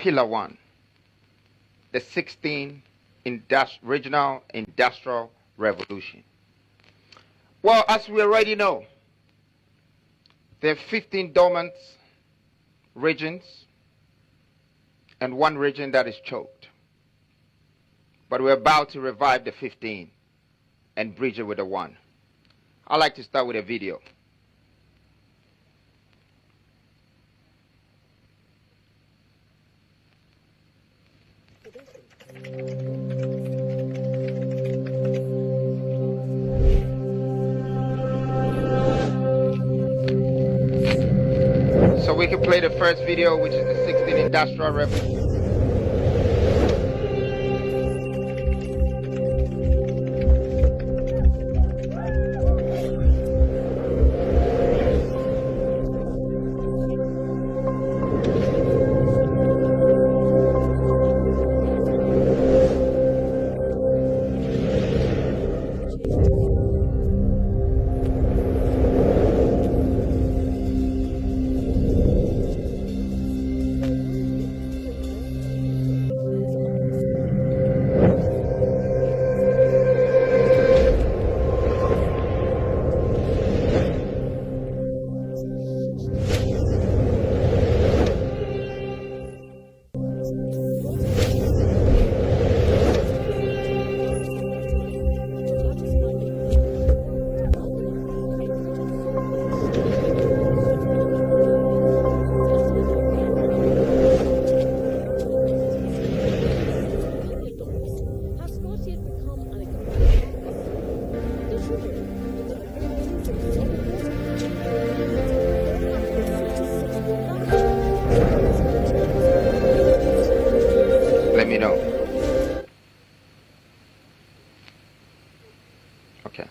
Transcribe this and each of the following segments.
Pillar 1, the 16th Regional Industrial Revolution. Well, as we already know, there are 15 dormant regions and one region that is choked. But we're about to revive the 15 and bridge it with the one. I'd like to start with a video. So we can play the first video, which is the 16th Industrial Revolution. Let me know. Okay.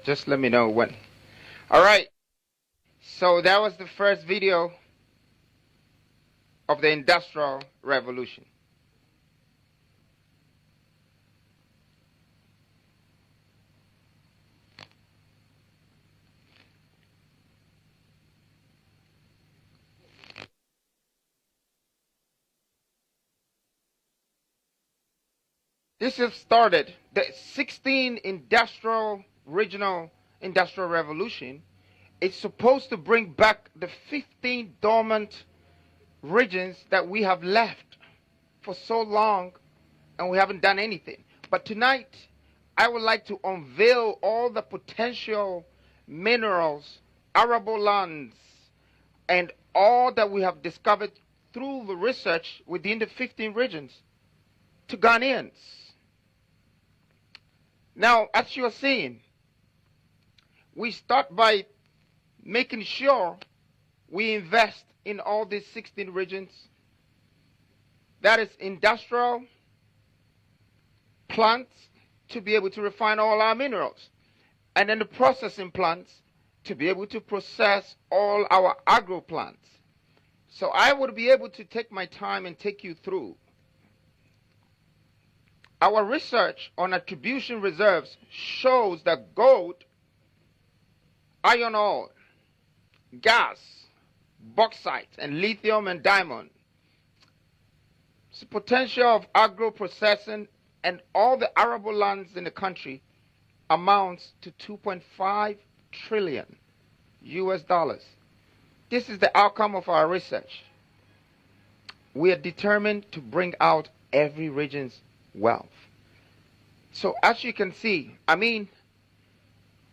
Just let me know when. All right. So that was the first video of the Industrial Revolution. This has started the 16th Regional Industrial Revolution. It's supposed to bring back the 15 dormant regions that we have left for so long and we haven't done anything. But tonight, I would like to unveil all the potential minerals, arable lands, and all that we have discovered through the research within the 15 regions to Ghanaians. Now, as you are seeing, we start by making sure we invest in all these 16 regions. That is industrial plants to be able to refine all our minerals. And then the processing plants to be able to process all our agro plants. So I would be able to take my time and take you through our research on attribution reserves shows that gold, iron ore, gas, bauxite, and lithium and diamond, the potential of agro-processing and all the arable lands in the country amounts to 2.5 trillion US dollars. This is the outcome of our research. We are determined to bring out every region's wealth. So as you can see,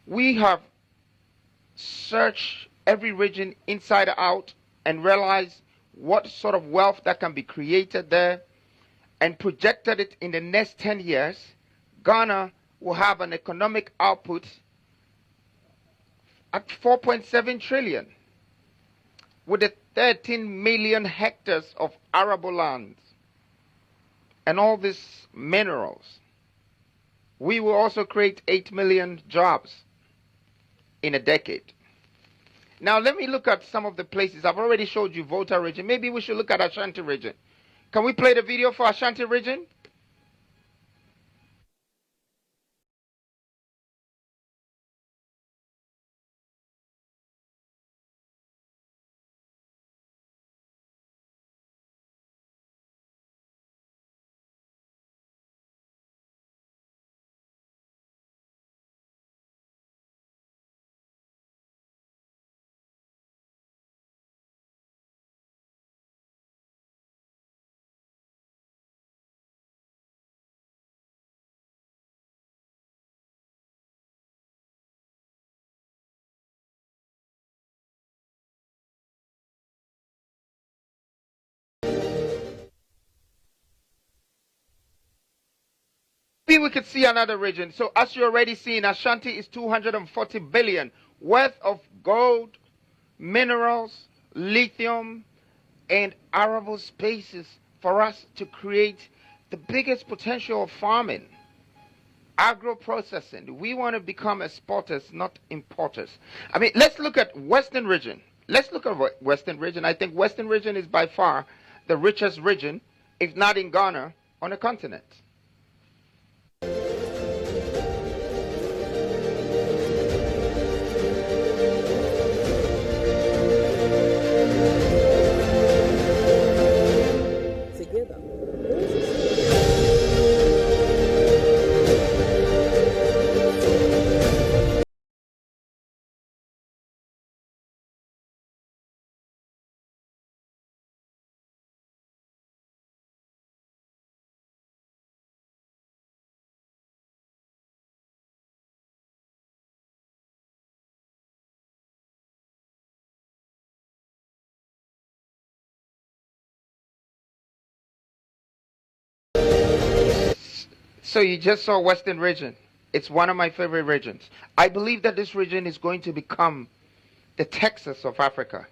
we have searched every region inside out and realized what sort of wealth that can be created there and projected it in the next 10 years. Ghana will have an economic output at 4.7 trillion with the 13 million hectares of arable lands and all these minerals. We will also create 8 million jobs in a decade. Now let me look at some of the places. I've already showed you Volta region. Maybe we should look at Ashanti region. Can we play the video for Ashanti region? Maybe we could see another region. So as you're already seeing, Ashanti is 240 billion worth of gold, minerals, lithium, and arable spaces for us to create the biggest potential of farming. Agro-processing. We want to become exporters, not importers. I mean, let's look at Western region. Let's look at Western region. I think Western region is by far the richest region, if not in Ghana, on the continent. So you just saw Western region. It's one of my favorite regions. I believe that this region is going to become the Texas of Africa.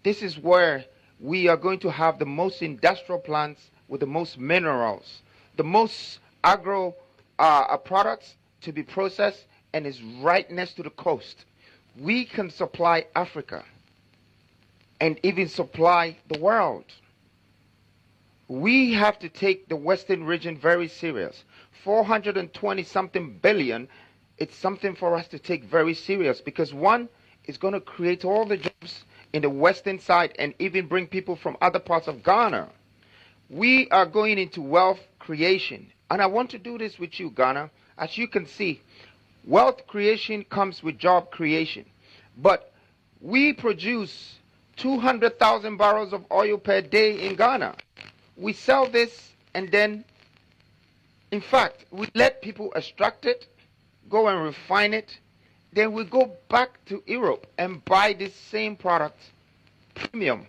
This is where we are going to have the most industrial plants with the most minerals, the most agro products to be processed, and is right next to the coast. We can supply Africa and even supply the world. We have to take the Western region very serious. 420 something billion, it's something for us to take very serious, because one is going to create all the jobs in the western side and even bring people from other parts of Ghana. We are going into wealth creation, and I want to do this with you, Ghana. As you can see, wealth creation comes with job creation, but we produce 200,000 barrels of oil per day in Ghana. We sell this, and then in fact, we let people extract it, go and refine it, then we go back to Europe and buy this same product premium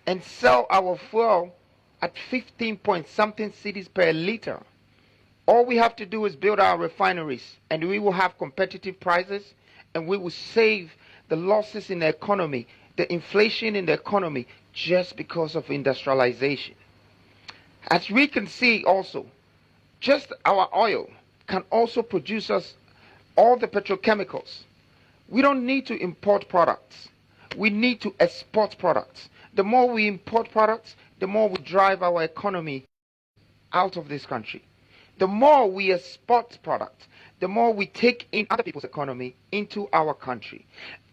and sell our fuel at 15 point something cedis per liter. All we have to do is build our refineries, and we will have competitive prices, and we will save the losses in the economy, the inflation in the economy, just because of industrialization. As we can see also, just our oil can also produce us all the petrochemicals. We don't need to import products. We need to export products. The more we import products, the more we drive our economy out of this country. The more we export products, the more we take in other people's economy into our country.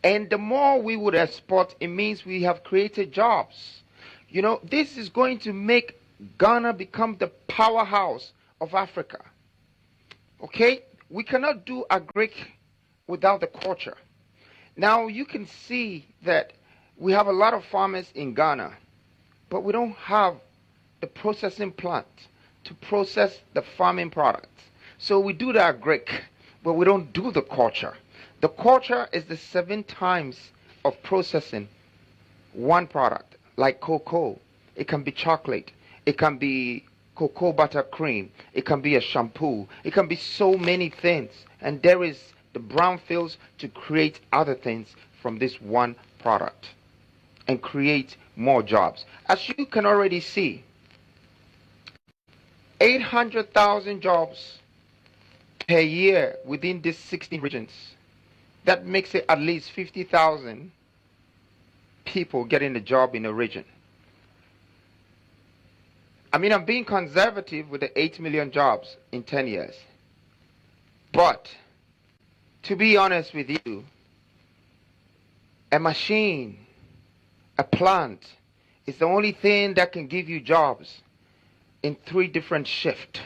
And the more we would export, it means we have created jobs. You know, this is going to make Ghana become the powerhouse of Africa. Okay? We cannot do agric without the culture. Now you can see that we have a lot of farmers in Ghana, but we don't have the processing plant to process the farming products. So we do the agric, but we don't do the culture. The culture is the 7 times of processing one product, like cocoa. It can be chocolate. It can be cocoa butter cream. It can be a shampoo. It can be so many things. And there is the brownfields to create other things from this one product and create more jobs. As you can already see, 800,000 jobs per year within these 16 regions. That makes it at least 50,000 people getting a job in a region. I mean, I'm being conservative with the 8 million jobs in 10 years. But, to be honest with you, a machine, a plant, is the only thing that can give you jobs in 3 different shifts.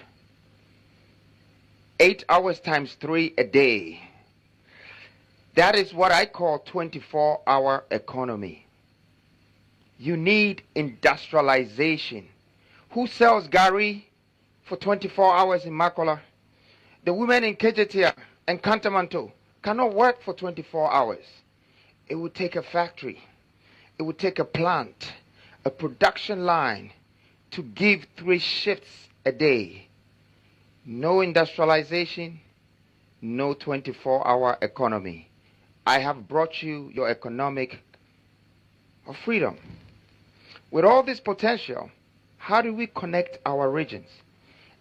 8 hours times 3 a day. That is what I call 24-hour economy. You need industrialization. Who sells Gary for 24 hours in Makola? The women in Kejetia and Kantamanto cannot work for 24 hours. It would take a factory. It would take a plant, a production line to give 3 shifts a day. No industrialization, no 24-hour economy. I have brought you your economic freedom. With all this potential, how do we connect our regions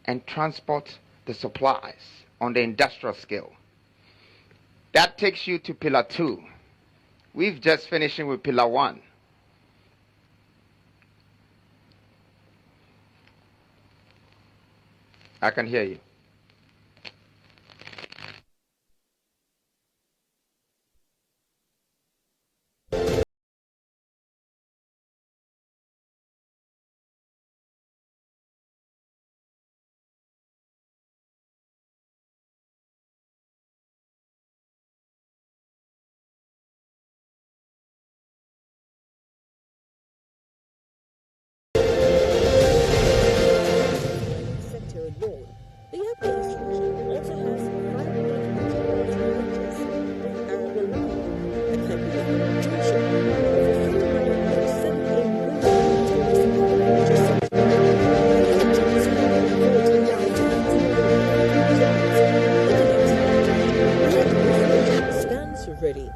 and transport the supplies on the industrial scale? That takes you to Pillar 2. We've just finishing with Pillar 1. I can hear you.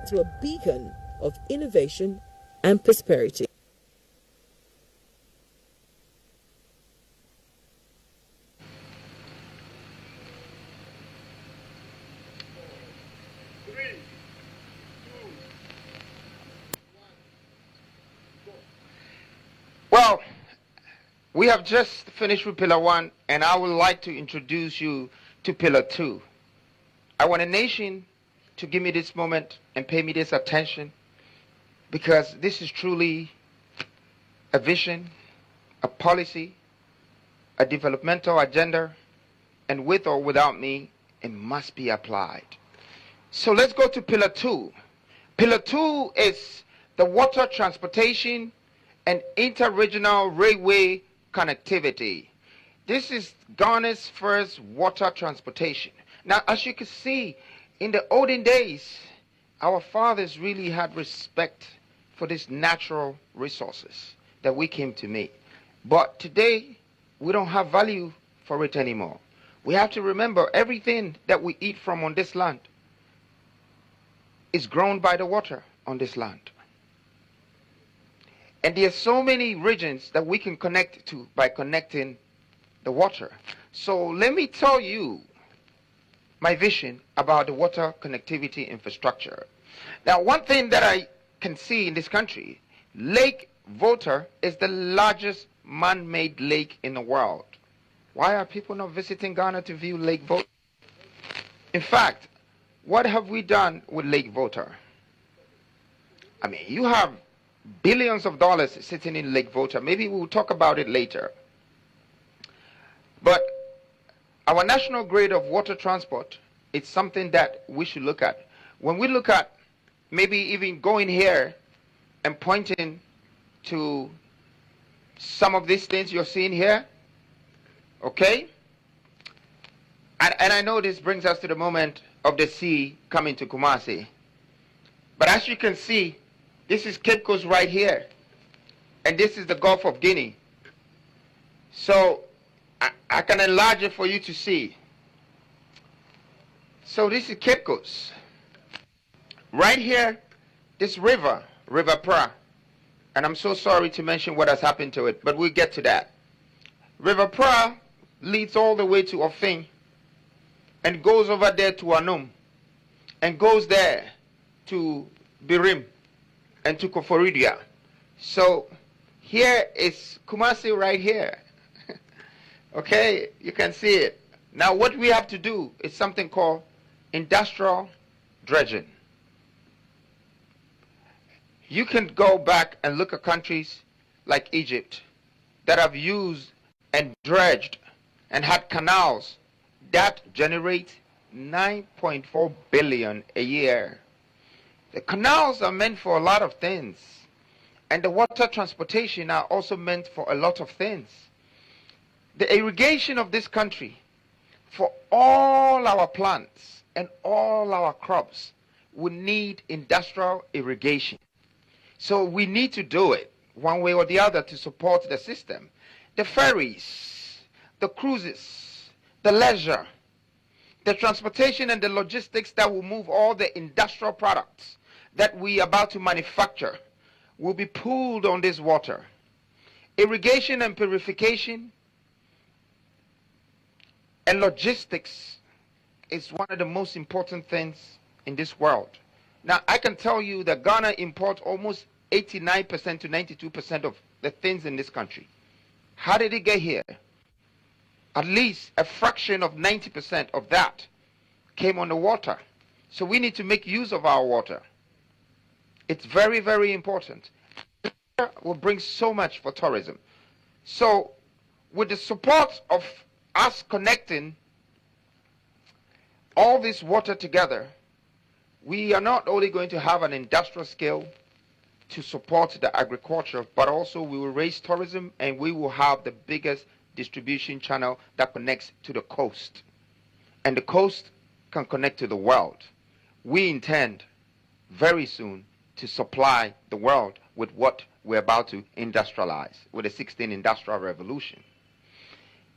To a beacon of innovation and prosperity. Well, we have just finished with Pillar 1, and I would like to introduce you to Pillar 2. I want a nation to give me this moment and pay me this attention, because this is truly a vision, a policy, a developmental agenda, and with or without me, it must be applied. So let's go to Pillar 2. Pillar 2 is the water transportation and interregional railway connectivity. This is Ghana's first water transportation. Now, as you can see, in the olden days, our fathers really had respect for these natural resources that we came to meet. But today, we don't have value for it anymore. We have to remember everything that we eat from on this land is grown by the water on this land. And there are so many regions that we can connect to by connecting the water. So let me tell you my vision about the water connectivity infrastructure. Now, one thing that I can see in this country, Lake Volta is the largest man-made lake in the world. Why are people not visiting Ghana to view Lake Volta? In fact, what have we done with Lake Volta? I mean, you have billions of dollars sitting in Lake Volta. Maybe we'll talk about it later. But our national grid of water transport, it's something that we should look at. When we look at maybe even going here and pointing to some of these things you're seeing here, okay? And I know this brings us to the moment of the sea coming to Kumasi. But as you can see, this is Cape Coast right here. And this is the Gulf of Guinea. So I can enlarge it for you to see. So this is Cape Coast. Right here, this river, River Pra. And I'm so sorry to mention what has happened to it, but we'll get to that. River Pra leads all the way to Ofin and goes over there to Anum and goes there to Birim and to Koforidia. So here is Kumasi right here. Okay, you can see it. Now what we have to do is something called industrial dredging. You can go back and look at countries like Egypt that have used and dredged and had canals that generate 9.4 billion a year. The canals are meant for a lot of things, and the water transportation are also meant for a lot of things. The irrigation of this country for all our plants and all our crops will need industrial irrigation. So we need to do it one way or the other to support the system. The ferries, the cruises, the leisure, the transportation and the logistics that will move all the industrial products that we are about to manufacture will be pooled on this water. Irrigation and purification and logistics is one of the most important things in this world. Now, I can tell you that Ghana imports almost 89% to 92% of the things in this country. How did it get here? At least a fraction of 90% of that came on the water. So we need to make use of our water. It's very, very important. It will bring so much for tourism. So with the support of us connecting all this water together, we are not only going to have an industrial scale to support the agriculture, but also we will raise tourism and we will have the biggest distribution channel that connects to the coast. And the coast can connect to the world. We intend very soon to supply the world with what we're about to industrialize with the 16th Industrial Revolution.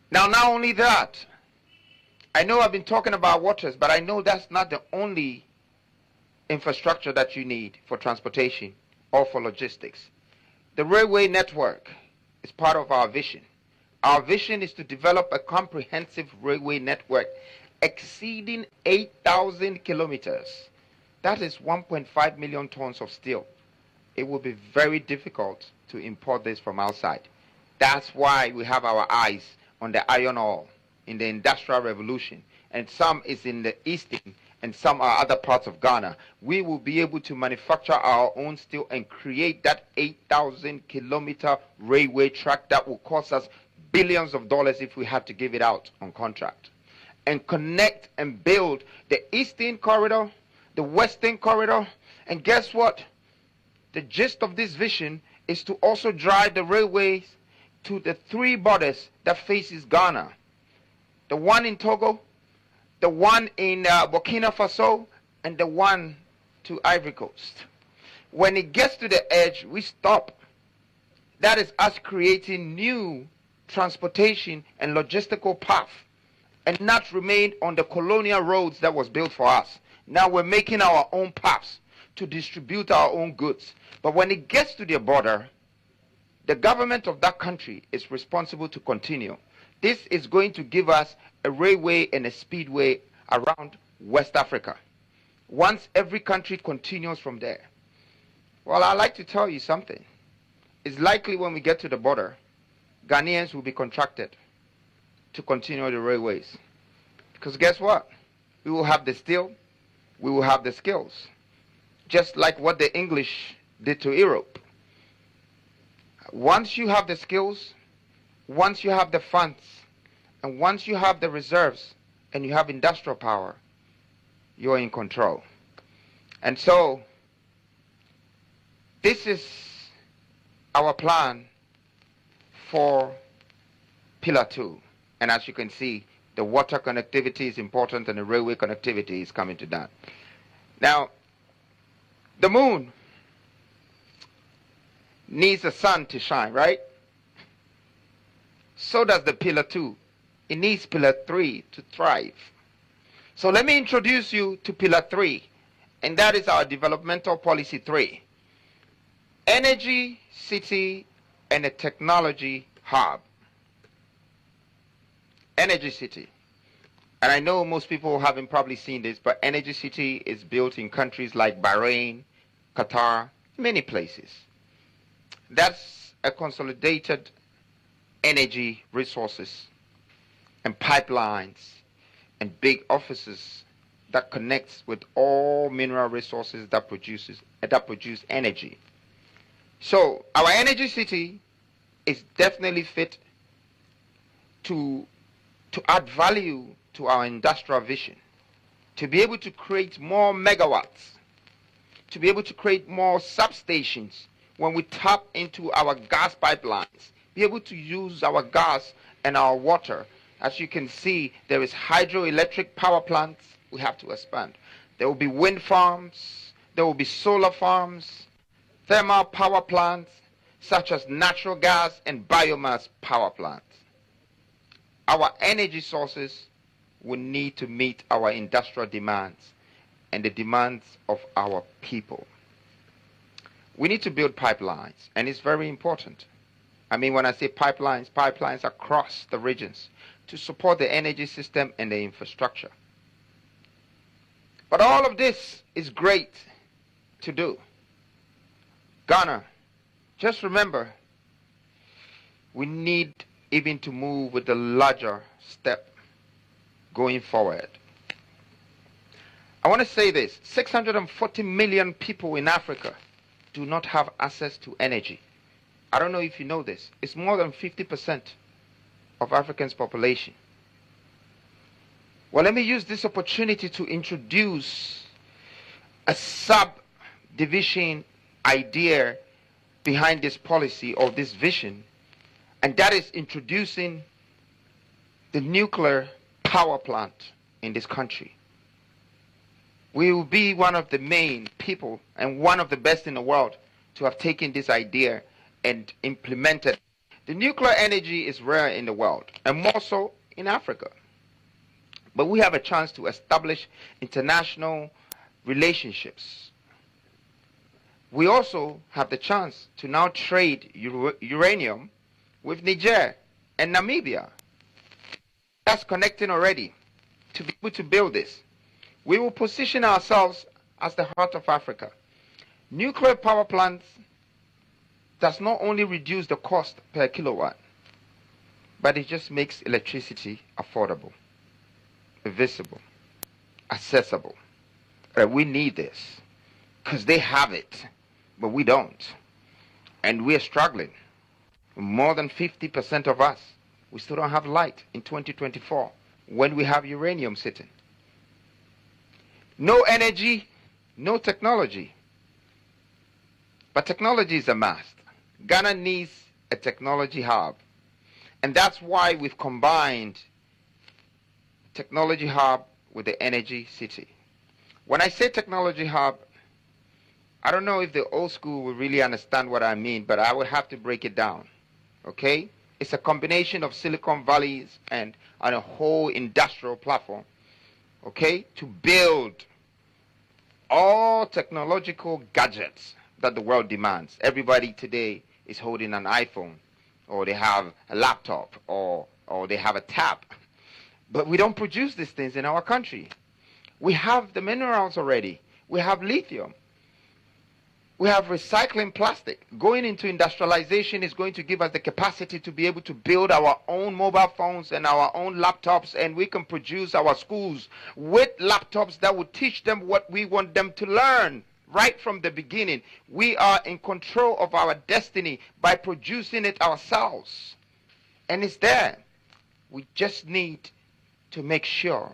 Now, not only that, I know I've been talking about waters, but I know that's not the only infrastructure that you need for transportation or for logistics. The railway network is part of our vision. Our vision is to develop a comprehensive railway network exceeding 8,000 kilometers. That is 1.5 million tons of steel. It will be very difficult to import this from outside. That's why we have our eyes on the iron ore in the Industrial Revolution, and some is in the eastern and some are other parts of Ghana. We will be able to manufacture our own steel and create that 8,000 kilometer railway track that will cost us billions of dollars if we had to give it out on contract, and connect and build the eastern corridor, the western corridor. And guess what? The gist of this vision is to also drive the railways to the three borders that faces Ghana. The one in Togo, the one in Burkina Faso, and the one to Ivory Coast. When it gets to the edge, we stop. That is us creating new transportation and logistical path and not remain on the colonial roads that was built for us. Now we're making our own paths to distribute our own goods. But when it gets to the border, the government of that country is responsible to continue. This is going to give us a railway and a speedway around West Africa. Once every country continues from there. Well, I'd like to tell you something. It's likely when we get to the border, Ghanaians will be contracted to continue the railways. Because guess what? We will have the steel, we will have the skills. Just like what the English did to Europe. Once you have the skills, once you have the funds, and once you have the reserves and you have industrial power, you're in control. And so, this is our plan for Pillar 2. And as you can see, the water connectivity is important and the railway connectivity is coming to that. Now, the moon needs the sun to shine, right? So does the Pillar 2. It needs Pillar 3 to thrive. So let me introduce you to Pillar 3, and that is our developmental policy 3. Energy city and a technology hub. Energy city. And I know most people haven't probably seen this, but Energy City is built in countries like Bahrain, Qatar, many places. That's a consolidated energy resources and pipelines and big offices that connects with all mineral resources that produce energy. So our Energy City is definitely fit to add value to our industrial vision, to be able to create more megawatts, to be able to create more substations when we tap into our gas pipelines, be able to use our gas and our water. As you can see, there is hydroelectric power plants we have to expand. There will be wind farms, there will be solar farms, thermal power plants, such as natural gas and biomass power plants. Our energy sources we need to meet our industrial demands and the demands of our people. We need to build pipelines, and it's very important. I mean, when I say pipelines, pipelines across the regions to support the energy system and the infrastructure. But all of this is great to do. Ghana, just remember, we need even to move with a larger step going forward. I want to say this, 640 million people in Africa do not have access to energy. I don't know if you know this. It's more than 50% of Africans' population. Well, let me use this opportunity to introduce a subdivision idea behind this policy or this vision, and that is introducing the nuclear power plant in this country. We will be one of the main people and one of the best in the world to have taken this idea and implemented. The nuclear energy is rare in the world, and more so in Africa. But we have a chance to establish international relationships. We also have the chance to now trade uranium with Niger and Namibia. That's connecting already to be able to build this. We will position ourselves as the heart of Africa. Nuclear power plants does not only reduce the cost per kilowatt, but it just makes electricity affordable, visible, accessible. We need this because they have it, but we don't. And we're struggling. More than 50% of us, we still don't have light in 2024 when we have uranium sitting. No energy, no technology. But technology is a must. Ghana needs a technology hub. And that's why we've combined technology hub with the energy city. When I say technology hub, I don't know if the old school will really understand what I mean, but I will have to break it down. Okay? It's a combination of Silicon Valleys and a whole industrial platform. Okay? To build all technological gadgets that the world demands. Everybody today is holding an iPhone, or they have a laptop, or they have a tab. But we don't produce these things in our country. We have the minerals already. We have lithium. We have recycling plastic. Going into industrialization is going to give us the capacity to be able to build our own mobile phones and our own laptops, and we can produce our schools with laptops that will teach them what we want them to learn right from the beginning. We are in control of our destiny by producing it ourselves. And it's there. We just need to make sure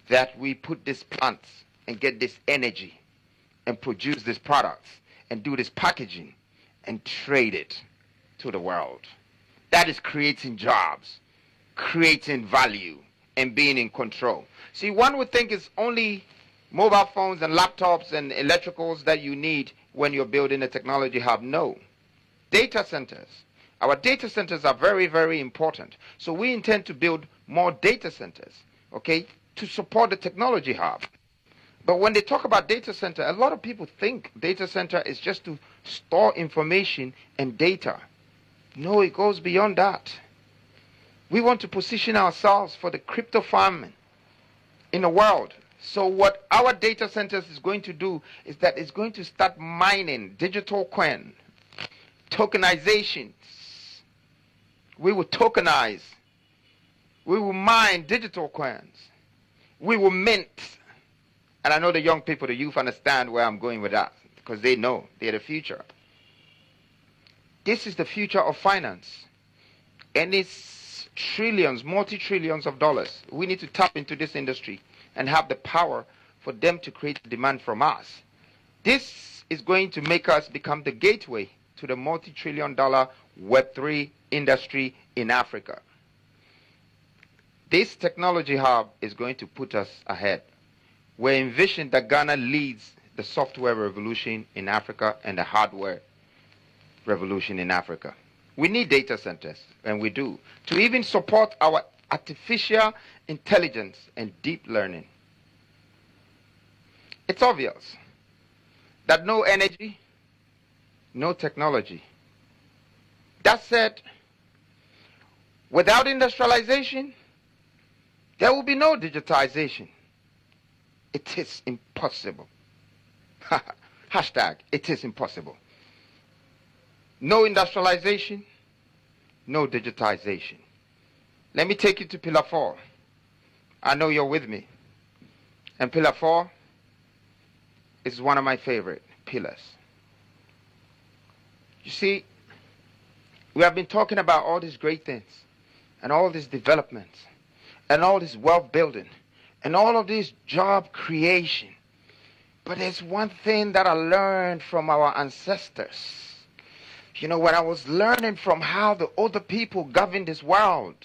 that we put these plants and get this energy and produce these products and do this packaging and trade it to the world. That is creating jobs, creating value, and being in control. See, one would think it's only mobile phones and laptops and electricals that you need when you're building a technology hub. No. Data centers. Our data centers are very, very important. So we intend to build more data centers, okay, to support the technology hub. But when they talk about data center, a lot of people think data center is just to store information and data. No, it goes beyond that. We want to position ourselves for the crypto farming in the world. So what our data centers is going to do is that it's going to start mining digital coin, tokenizations. We will tokenize. We will mine digital coins. We will mint. And I know the young people, the youth understand where I'm going with that because they know they're the future. This is the future of finance. And it's trillions, multi-trillions of dollars. We need to tap into this industry and have the power for them to create demand from us. This is going to make us become the gateway to the multi-trillion-dollar Web3 industry in Africa. This technology hub is going to put us ahead. We envision that Ghana leads the software revolution in Africa and the hardware revolution in Africa. We need data centers, and we do, to even support our artificial intelligence and deep learning. It's obvious that no energy, no technology. That said, without industrialization, there will be no digitization. It is impossible. Hashtag, it is impossible. No industrialization, no digitization. Let me take you to Pillar 4. I know you're with me. And Pillar 4 is one of my favorite pillars. You see, we have been talking about all these great things and all these developments and all this wealth building and all of this job creation. But there's one thing that I learned from our ancestors. You know, when I was learning from how the older people governed this world,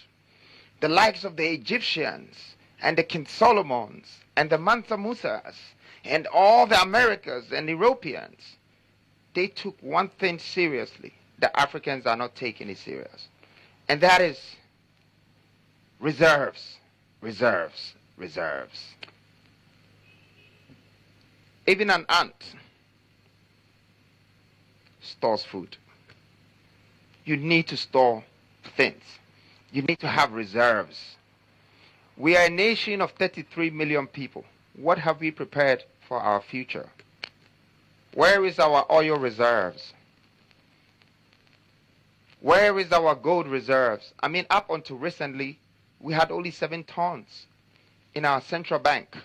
the likes of the Egyptians and the King Solomons and the Mansa Musas and all the Americans and Europeans, they took one thing seriously. The Africans are not taking it serious. And that is reserves, reserves, reserves. Even an ant stores food. You need to store things. You need to have reserves. We are a nation of 33 million people. What have we prepared for our future? Where is our oil reserves? Where is our gold reserves? I mean, up until recently, we had only 7 tons in our central bank.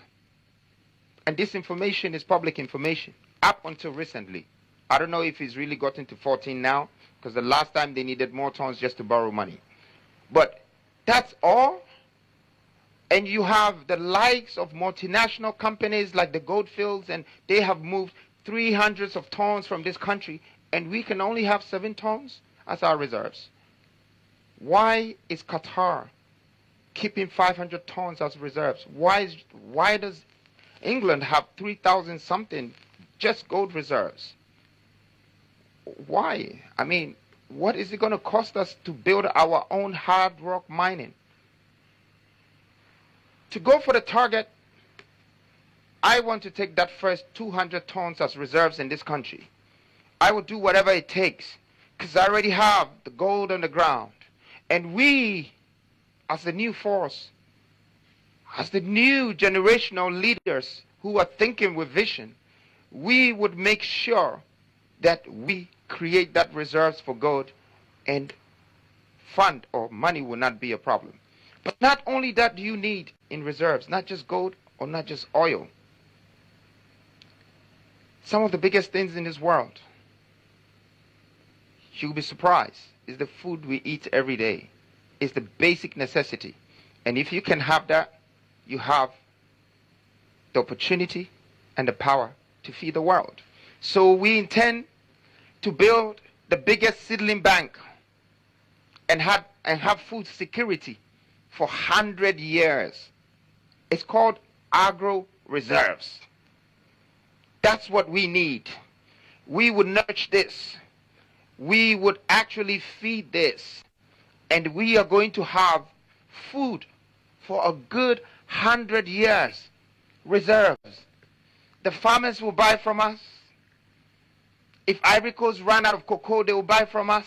And this information is public information. Up until recently. I don't know if it's really gotten to 14 now, because the last time they needed more tons just to borrow money. But that's all. And you have the likes of multinational companies like the Goldfields, and they have moved 300s of tons from this country, and we can only have 7 tons as our reserves. Why is Qatar keeping 500 tons as reserves? Why does England have 3,000 something just gold reserves? Why? I mean, what is it going to cost us to build our own hard rock mining? To go for the target, I want to take that first 200 tons as reserves in this country. I will do whatever it takes, because I already have the gold on the ground. And we, as the new force, as the new generational leaders who are thinking with vision, we would make sure that we create that reserves for gold, and fund or money will not be a problem. But not only that do you need in reserves, not just gold or not just oil. Some of the biggest things in this world, you'll be surprised, is the food we eat every day. It's the basic necessity. And if you can have that, you have the opportunity and the power to feed the world. So we intend to build the biggest seedling bank and have food security for 100 years. It's called agro reserves. That's what we need. We would nurture this. We would actually feed this. And we are going to have food for a good 100 years. Reserves. The farmers will buy from us. If Ivory Coast run out of cocoa, they will buy from us.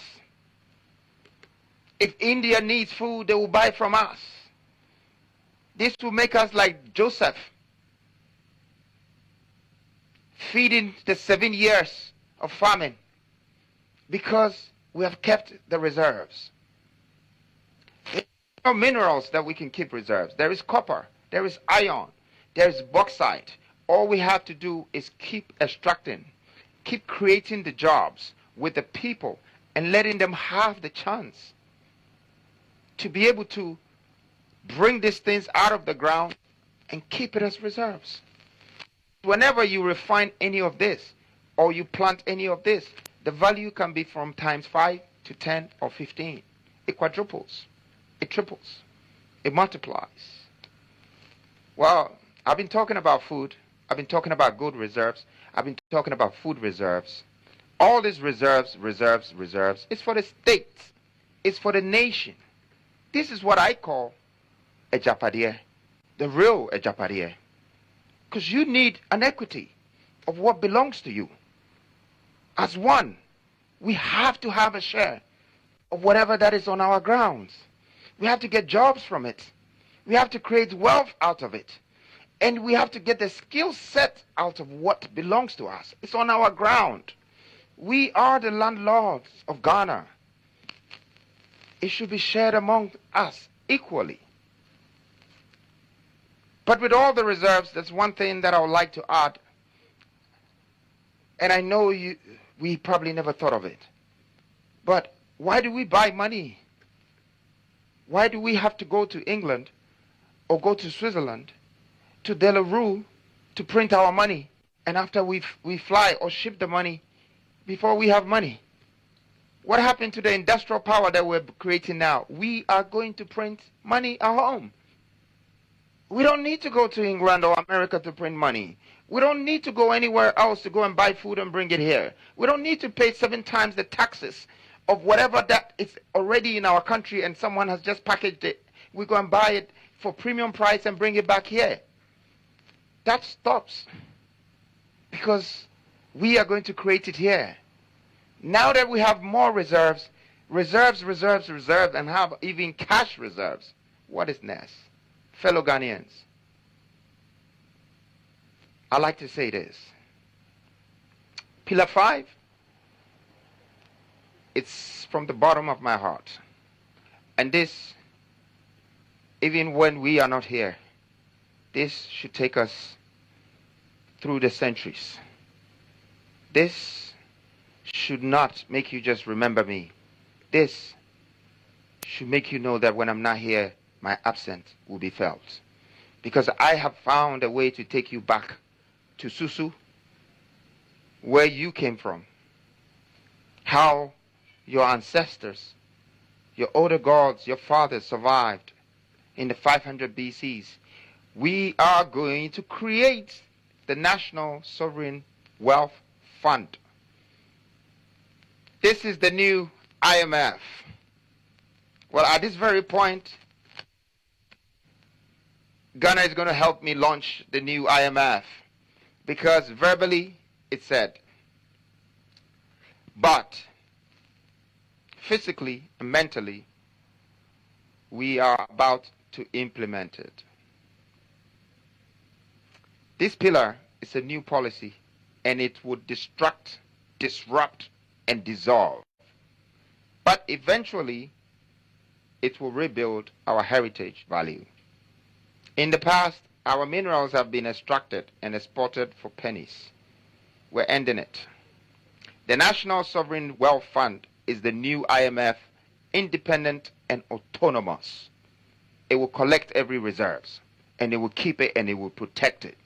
If India needs food, they will buy from us. This will make us like Joseph, feeding the 7 years of famine, because we have kept the reserves. There are minerals that we can keep reserves. There is copper, there is iron, there is bauxite. All we have to do is keep extracting, keep creating the jobs with the people and letting them have the chance to be able to bring these things out of the ground and keep it as reserves. Whenever you refine any of this or you plant any of this, the value can be from times 5 to 10 or 15. It quadruples, it triples, it multiplies. Well, I've been talking about food. I've been talking about gold reserves. I've been talking about food reserves. All these reserves, it's for the states. It's for the nation. This is what I call ejapadier, the real ejapadier. Because you need an equity of what belongs to you. As one, we have to have a share of whatever that is on our grounds. We have to get jobs from it. We have to create wealth out of it. And we have to get the skill set out of what belongs to us. It's on our ground. We are the landlords of Ghana. It should be shared among us equally. But with all the reserves, there's one thing that I would like to add. And I know we probably never thought of it. But why do we buy money? Why do we have to go to England or go to Switzerland, to Delarue, to print our money? And after we fly or ship the money, before we have money? What happened to the industrial power that we're creating now? We are going to print money at home. We don't need to go to England or America to print money. We don't need to go anywhere else to go and buy food and bring it here. We don't need to pay 7 times the taxes of whatever that is already in our country and someone has just packaged it. We go and buy it for premium price and bring it back here. That stops because we are going to create it here. Now that we have more reserves, and have even cash reserves, what is next? Fellow Ghanaians, I like to say this. Pillar 5, it's from the bottom of my heart. And this, even when we are not here, this should take us through the centuries. This should not make you just remember me. This should make you know that when I'm not here, my absence will be felt. Because I have found a way to take you back to Susu, where you came from. How your ancestors, your older gods, your fathers survived in the 500 BCs. We are going to create the National Sovereign Wealth Fund. This is the new IMF. Well, at this very point, Ghana is going to help me launch the new IMF because verbally it said, but physically and mentally, we are about to implement it. This pillar is a new policy and it would disrupt, and dissolve. But eventually, it will rebuild our heritage value. In the past, our minerals have been extracted and exported for pennies. We're ending it. The National Sovereign Wealth Fund is the new IMF, independent and autonomous. It will collect every reserves, and it will keep it and it will protect it.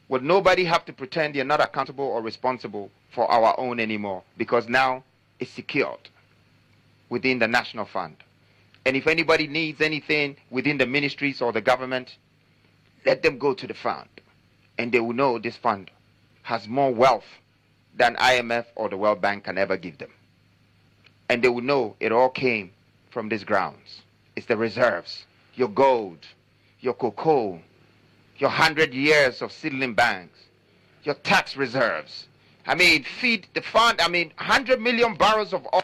Will nobody have to pretend you're not accountable or responsible for our own anymore, because now it's secured within the National Fund. And if anybody needs anything within the ministries or the government, let them go to the fund. And they will know this fund has more wealth than IMF or the World Bank can ever give them. And they will know it all came from these grounds. It's the reserves, your gold, your cocoa, your 100 years of seedling banks, your tax reserves. Feed the fund, 100 million barrels of oil,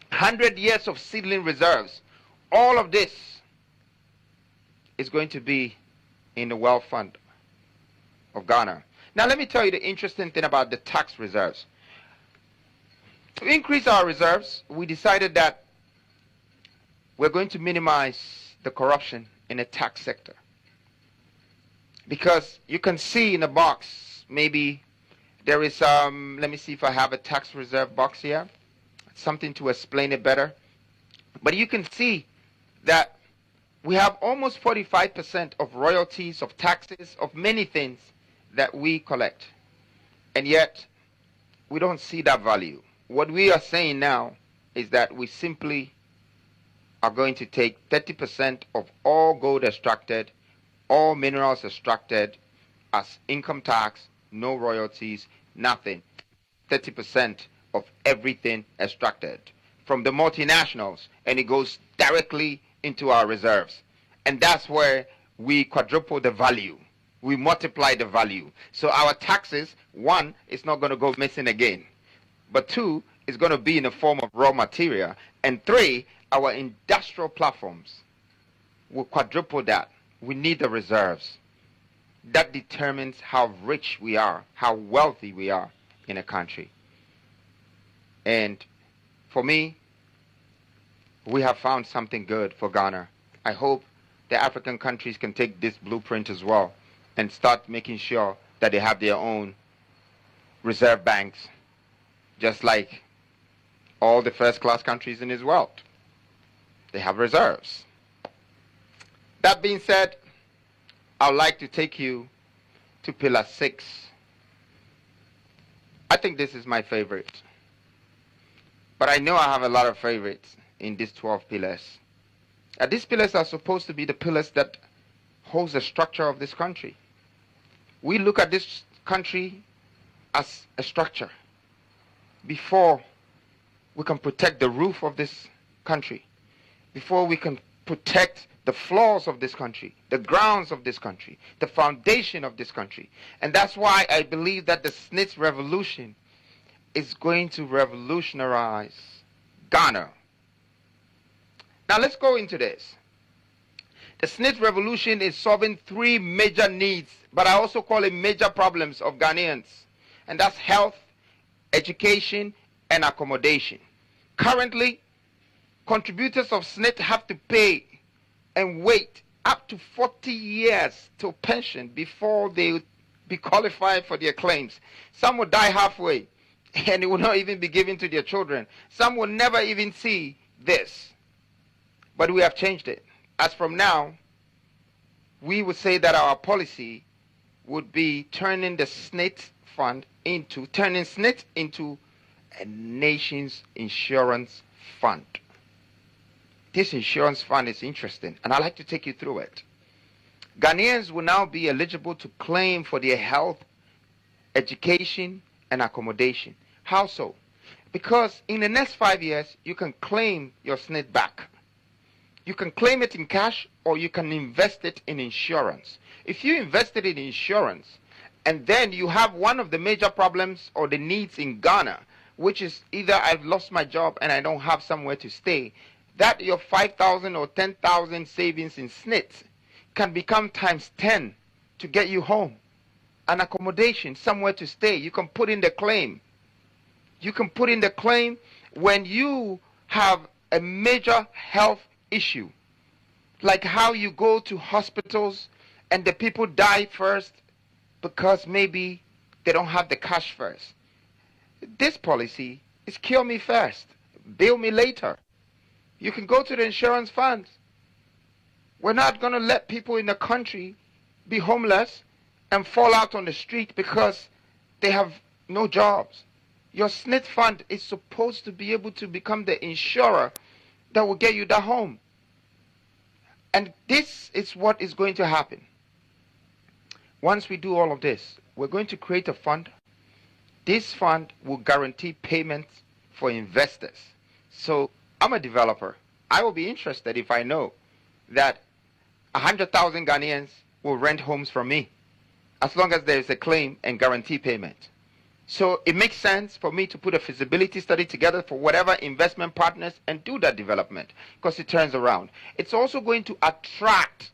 100 years of seedling reserves. All of this is going to be in the Wealth Fund of Ghana. Now let me tell you the interesting thing about the tax reserves. To increase our reserves, we decided that we're going to minimize the corruption in the tax sector. Because you can see in the box, maybe there is, let me see if I have a tax reserve box here, something to explain it better. But you can see that we have almost 45% of royalties, of taxes, of many things that we collect. And yet, we don't see that value. What we are saying now is that we simply are going to take 30% of all gold extracted, all minerals extracted as income tax, no royalties, nothing. 30% of everything extracted from the multinationals, and it goes directly into our reserves. And that's where we quadruple the value. We multiply the value. So our taxes, one, is not going to go missing again. But two, it's going to be in the form of raw material. And three, our industrial platforms will quadruple that. We need the reserves. That determines how rich we are, how wealthy we are in a country. And for me, we have found something good for Ghana. I hope the African countries can take this blueprint as well and start making sure that they have their own reserve banks, just like all the first-class countries in this world. They have reserves. That being said, I'd like to take you to Pillar 6. I think this is my favorite. But I know I have a lot of favorites in these 12 pillars. These pillars are supposed to be the pillars that holds the structure of this country. We look at this country as a structure before we can protect the roof of this country, before we can protect the floors of this country, the grounds of this country, the foundation of this country. And that's why I believe that the Smith Revolution is going to revolutionize Ghana. Now let's go into this. The Smith Revolution is solving three major needs, but I also call it major problems of Ghanaians. And that's health, education, and accommodation. Currently, contributors of SNIT have to pay and wait up to 40 years to pension before they be qualified for their claims. Some will die halfway, and it will not even be given to their children. Some will never even see this. But we have changed it. As from now, we would say that our policy would be turning the SNIT fund into, turning SNIT into a nation's insurance fund. This insurance fund is interesting, and I'd like to take you through it. Ghanaians will now be eligible to claim for their health, education, and accommodation. How so? Because in the next 5 years, you can claim your SNIT back. You can claim it in cash, or you can invest it in insurance. If you invest it in insurance, and then you have one of the major problems or the needs in Ghana, which is either I've lost my job and I don't have somewhere to stay, that your 5,000 or 10,000 savings in SNIT can become times 10 to get you home. An accommodation, somewhere to stay. You can put in the claim. You can put in the claim when you have a major health issue, like how you go to hospitals and the people die first because maybe they don't have the cash first. This policy is cure me first, bill me later. You can go to the insurance funds. We're not going to let people in the country be homeless and fall out on the street because they have no jobs. Your SNIT fund is supposed to be able to become the insurer that will get you that home. And this is what is going to happen. Once we do all of this, we're going to create a fund. This fund will guarantee payments for investors. So I'm a developer. I will be interested if I know that 100,000 Ghanaians will rent homes from me, as long as there is a claim and guarantee payment. So it makes sense for me to put a feasibility study together for whatever investment partners and do that development, because it turns around. It's also going to attract,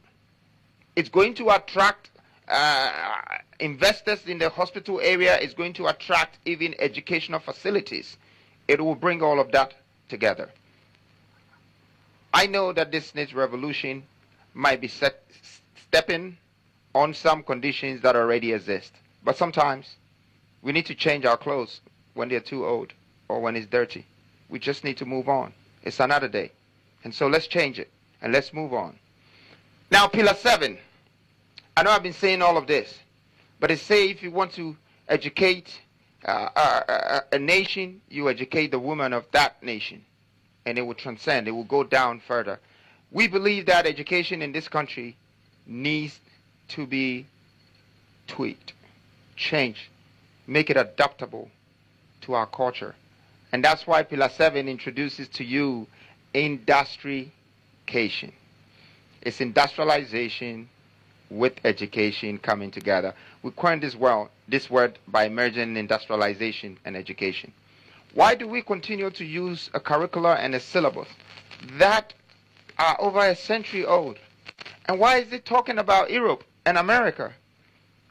investors in the hospital area. It's going to attract even educational facilities. It will bring all of that together. I know that this next revolution might be stepping on some conditions that already exist, but sometimes we need to change our clothes when they're too old or when it's dirty. We just need to move on. It's another day. And so let's change it and let's move on. Now, Pillar 7. I know I've been saying all of this, but it says if you want to educate a nation, you educate the woman of that nation, and it will transcend. It will go down further. We believe that education in this country needs to be tweaked, changed, make it adaptable to our culture. And that's why Pillar 7 introduces to you industry education. It's industrialization with education coming together. We coined this word by merging industrialization and education. Why do we continue to use a curricula and a syllabus that are over a century old? And why is it talking about Europe and America?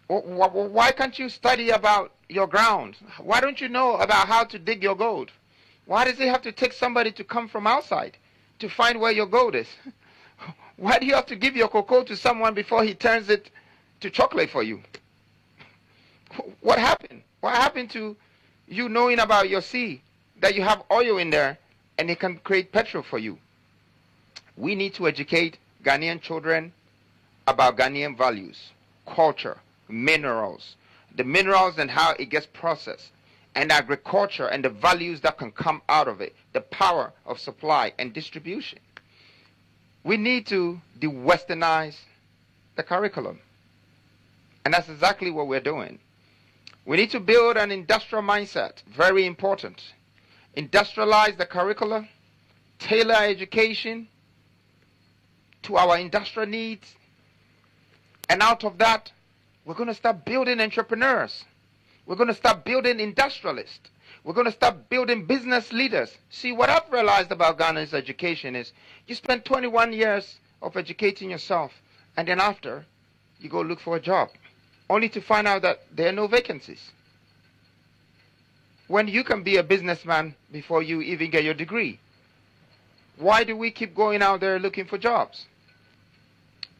Why can't you study about your ground? Why don't you know about how to dig your gold? Why does it have to take somebody to come from outside to find where your gold is? Why do you have to give your cocoa to someone before he turns it to chocolate for you? What happened? What happened to you knowing about your sea, that you have oil in there and it can create petrol for you? We need to educate Ghanaian children about Ghanaian values, culture, minerals, the minerals and how it gets processed, and agriculture and the values that can come out of it, the power of supply and distribution. We need to de-westernize the curriculum. And that's exactly what we're doing. We need to build an industrial mindset, very important. Industrialize the curricula, tailor education to our industrial needs. And out of that, we're going to start building entrepreneurs. We're going to start building industrialists. We're going to start building business leaders. See, what I've realized about Ghana's education is you spend 21 years of educating yourself, and then after, you go look for a job, only to find out that there are no vacancies. When you can be a businessman before you even get your degree. Why do we keep going out there looking for jobs?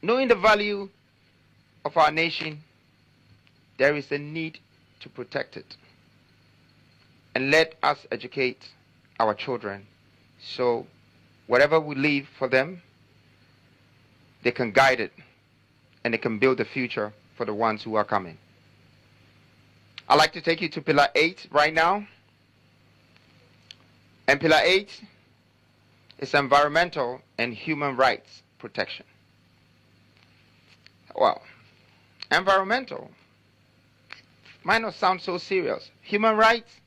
Knowing the value of our nation, there is a need to protect it. And let us educate our children so whatever we leave for them, they can guide it and they can build the future for the ones who are coming. I'd like to take you to Pillar 8 right now. And Pillar 8 is environmental and human rights protection. Well, environmental might not sound so serious. Human rights,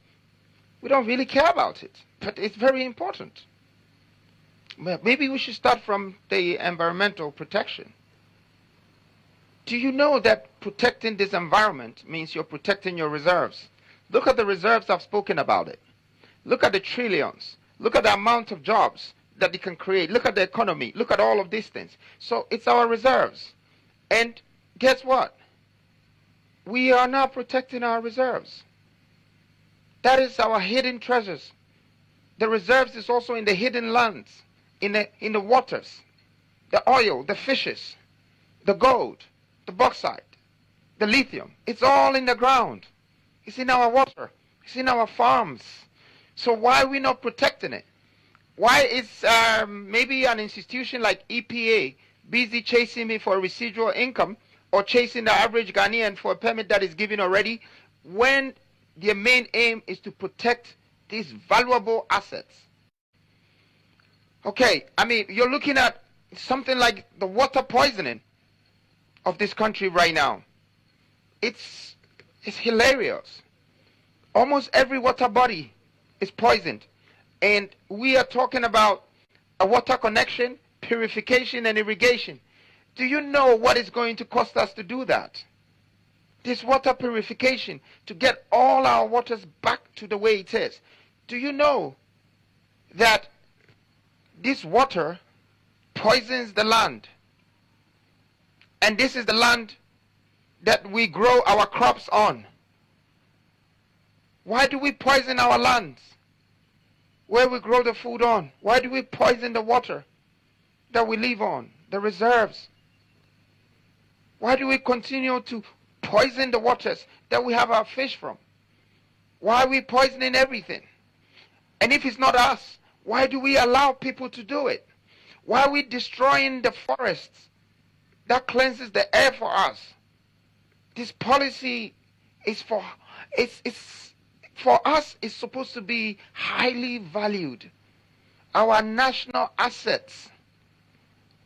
we don't really care about it, but it's very important. Maybe we should start from the environmental protection. Do you know that protecting this environment means you're protecting your reserves? Look at the reserves, I've spoken about it. Look at the trillions. Look at the amount of jobs that it can create. Look at the economy. Look at all of these things. So it's our reserves. And guess what? We are now protecting our reserves. That is our hidden treasures. The reserves is also in the hidden lands, in the waters, the oil, the fishes, the gold, the bauxite, the lithium. It's all in the ground. It's in our water. It's in our farms. So why are we not protecting it? Why is maybe an institution like EPA busy chasing me for residual income or chasing the average Ghanaian for a permit that is given already, when their main aim is to protect these valuable assets? Okay, I mean, you're looking at something like the water poisoning of this country right now. It's hilarious. Almost every water body is poisoned. And we are talking about a water connection, purification, and irrigation. Do you know what it's going to cost us to do that? This water purification, to get all our waters back to the way it is. Do you know that this water poisons the land? And this is the land that we grow our crops on. Why do we poison our lands where we grow the food on? Why do we poison the water that we live on, the reserves? Why do we continue to poison the waters that we have our fish from? Why are we poisoning everything? And if it's not us, why do we allow people to do it? Why are we destroying the forests that cleanses the air for us? This policy is for us. It's supposed to be highly valued. Our national assets,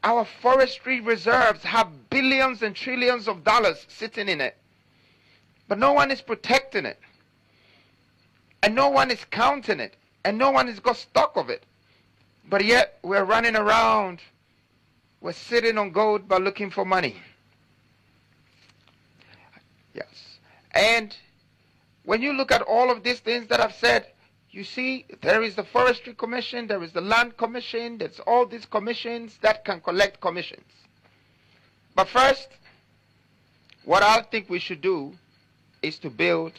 our forestry reserves have billions and trillions of dollars sitting in it. But no one is protecting it. And no one is counting it. And no one has got stock of it. But yet we're running around We're sitting on gold but looking for money. Yes. And when you look at all of these things that I've said, you see there is the Forestry Commission, there is the Land Commission, there's all these commissions that can collect commissions. But first, what I think we should do is to build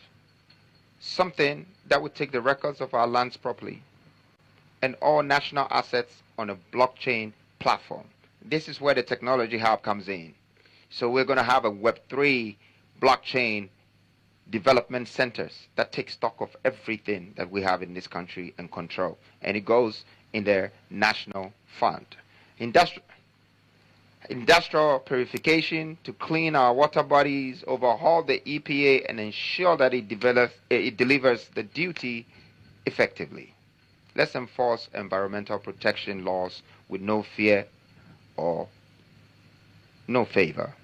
something that would take the records of our lands properly and all national assets on a blockchain platform. This is where the technology hub comes in. So we're going to have a Web3 blockchain development centers that take stock of everything that we have in this country and control. And it goes in their national fund. Industrial purification to clean our water bodies, overhaul the EPA, and ensure that it delivers the duty effectively. Let's enforce environmental protection laws with no fear or no favor.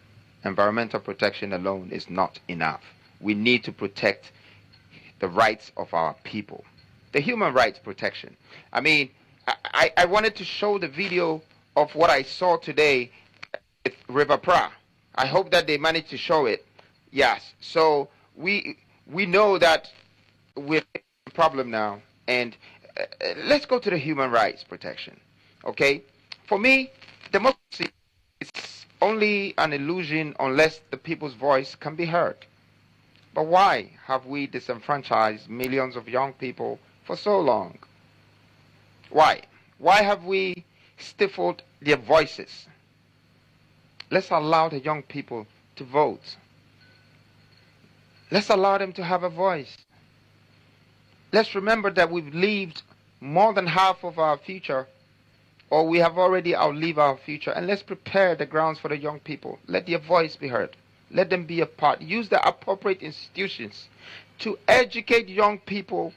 Environmental protection alone is not enough. We need to protect the rights of our people. The human rights protection. I mean, I wanted to show the video of what I saw today with River Pra. I hope that they managed to show it. Yes. So we know that we're in a problem now. And let's go to the human rights protection. Okay? For me, democracy is only an illusion unless the people's voice can be heard. But why have we disenfranchised millions of young people for so long? Why? Why have we stifled their voices? Let's allow the young people to vote. Let's allow them to have a voice. Let's remember that we've lived more than half of our future, or we have already outlived our future, and let's prepare the grounds for the young people. Let their voice be heard. Let them be a part. Use the appropriate institutions to educate young people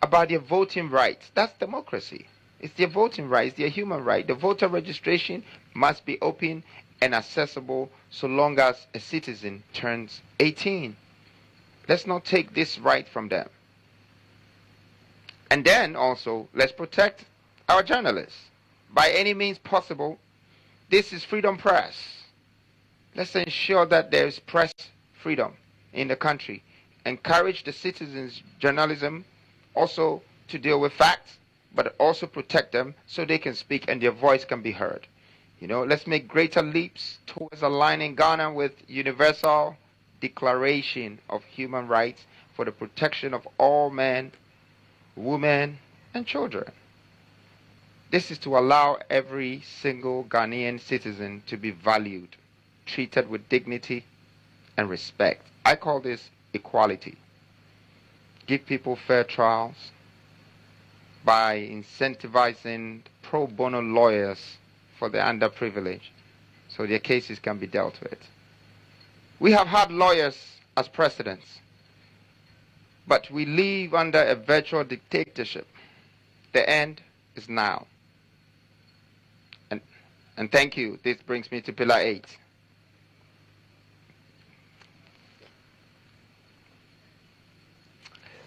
about their voting rights. That's democracy. It's their voting rights, it's their human right. The voter registration must be open and accessible so long as a citizen turns 18. Let's not take this right from them. And then also, let's protect our journalists. By any means possible, this is freedom press. Let's ensure that there is press freedom in the country. Encourage the citizens' journalism also to deal with facts, but also protect them so they can speak and their voice can be heard. You know, let's make greater leaps towards aligning Ghana with Universal Declaration of Human Rights for the protection of all men, women, and children. This is to allow every single Ghanaian citizen to be valued, treated with dignity and respect. I call this equality. Give people fair trials by incentivizing pro bono lawyers for the underprivileged so their cases can be dealt with. We have had lawyers as precedents, but we live under a virtual dictatorship. The end is now. And thank you. This brings me to Pillar 8.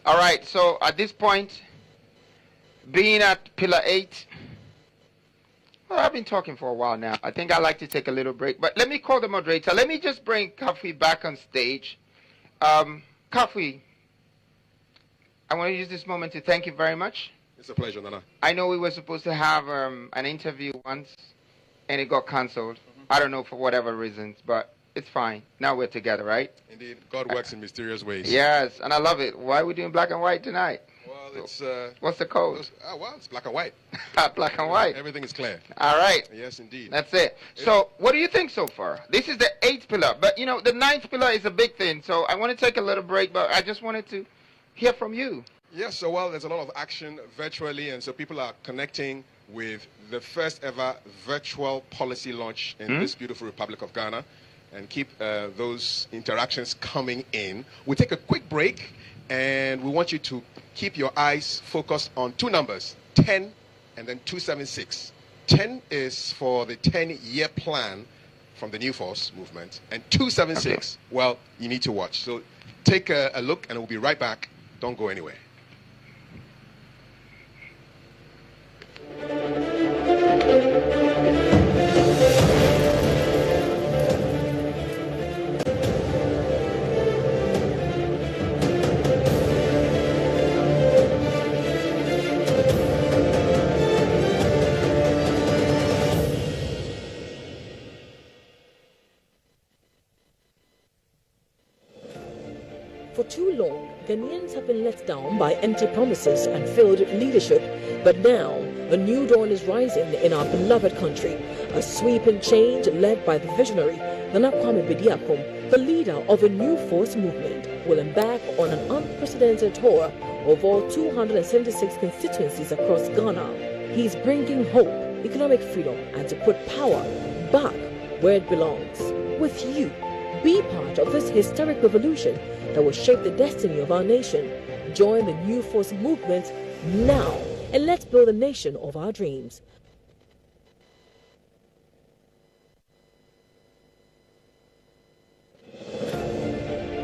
All right, so at this point, being at Pillar 8, well, I've been talking for a while now. I think I'd like to take a little break, but let me call the moderator. Let me just bring Kafi back on stage. Kafi, I want to use this moment to thank you very much. It's a pleasure, Nana. I know we were supposed to have an interview once, and it got cancelled. I don't know for whatever reasons, but it's fine. Now we're together, right? Indeed, God works in mysterious ways. Yes, and I love it. Why are we doing black and white tonight? Well, it's... What's the code? well, it's black and white. Black and white. Everything is clear. All right. Yes, indeed. That's it. So what do you think so far? This is the 8th pillar, but you know, the 9th pillar is a big thing, so I want to take a little break, but I just wanted to hear from you. Yes, so well, there's a lot of action virtually, and so people are connecting with the first ever virtual policy launch in this beautiful Republic of Ghana, and keep those interactions coming in. We'll take a quick break, and we want you to keep your eyes focused on two numbers, 10 and then 276. 10 is for the 10-year plan from the THENEWFORCE movement, and 276, well, you need to watch. So take a look, and we'll be right back. Don't go anywhere. Ghanaians have been let down by empty promises and failed leadership, but now a new dawn is rising in our beloved country. A sweeping change led by the visionary Kwame Bediako, the leader of a new force movement, will embark on an unprecedented tour of all 276 constituencies across Ghana. He is bringing hope, economic freedom, and to put power back where it belongs. With you, be part of this historic revolution that will shape the destiny of our nation. Join the New Force movement now, and let's build a nation of our dreams.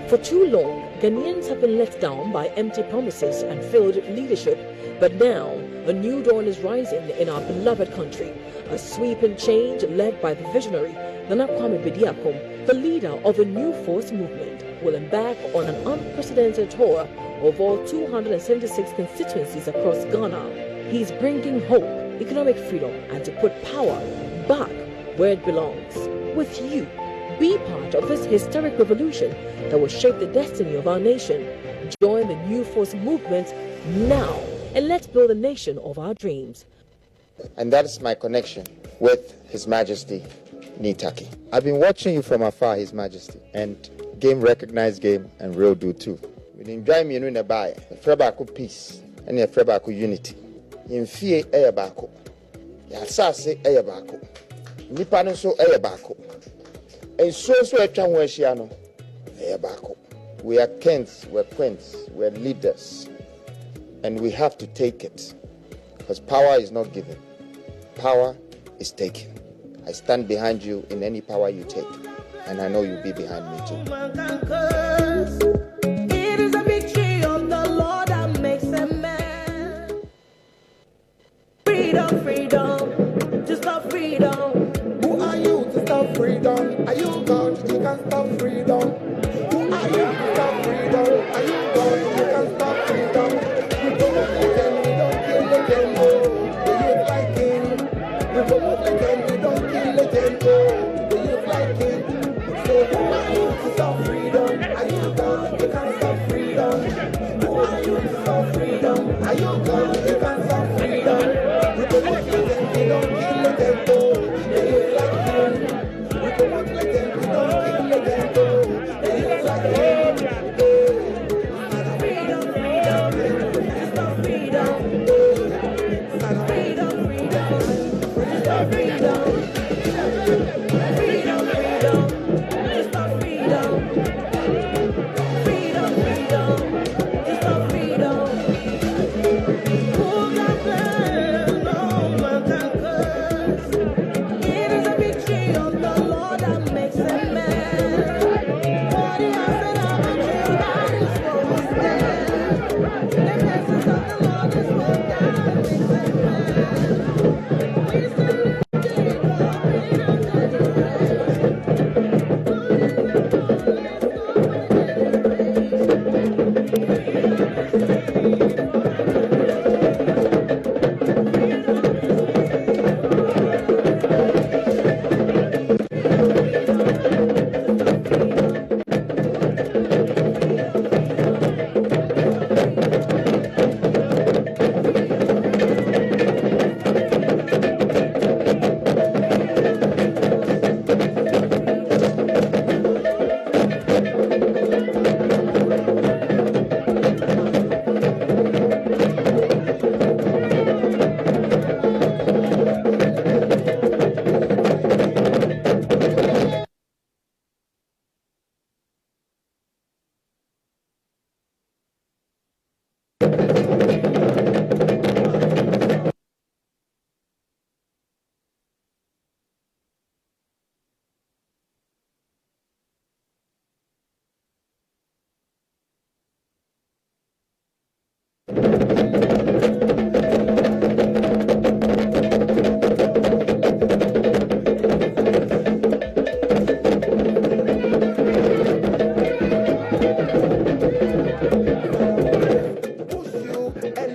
For too long, Ghanaians have been let down by empty promises and failed leadership, but now a new dawn is rising in our beloved country. A sweeping change led by the visionary Kwame Bediako, the leader of a new force movement, will embark on an unprecedented tour of all 276 constituencies across Ghana. He is bringing hope, economic freedom, and to put power back where it belongs. With you, be part of this historic revolution that will shape the destiny of our nation. Join the New Force movement now, and let's build a nation of our dreams. And that is my connection with His Majesty Nitaki. I've been watching you from afar, His Majesty, and game recognized game and real do too. We enjoy me in a buy, a Frebaco peace, and a Frebaco unity. In fear, a bako. Yasase, a bako. Nipano a bako. And so a Chamweshiano, a bako. We are kings, we're queens, we're leaders, and we have to take it. Because power is not given, power is taken. I stand behind you in any power you take, and I know you'll be behind me too. It is a victory of the Lord that makes a man. Freedom, freedom, just love freedom. Who are you to stop freedom? Are you God? You can stop freedom. Who are you to stop freedom? Are you God? You can stop freedom. We promote legend, we don't kill legend. Oh, the youth like him. We promote legend, we don't kill legend. Oh, the youth like him. So who are you to stop freedom? Are you God? You can stop freedom. Who are you to stop freedom? Are you God? You can stop freedom. We promote legend, we don't kill legend. Oh, the youth like him. We promote legend, we don't kill legend. Oh, the youth like him. Freedom, freedom, just love freedom. Freedom, freedom, just love freedom. Freedom, freedom, just love freedom. Freedom, freedom, just love freedom. Who can blame? No man can curse. It is a victory of the Lord that makes a man. What he has said about you, that is what we stand. The blessings of the Lord is what God makes a man. We stand Push you and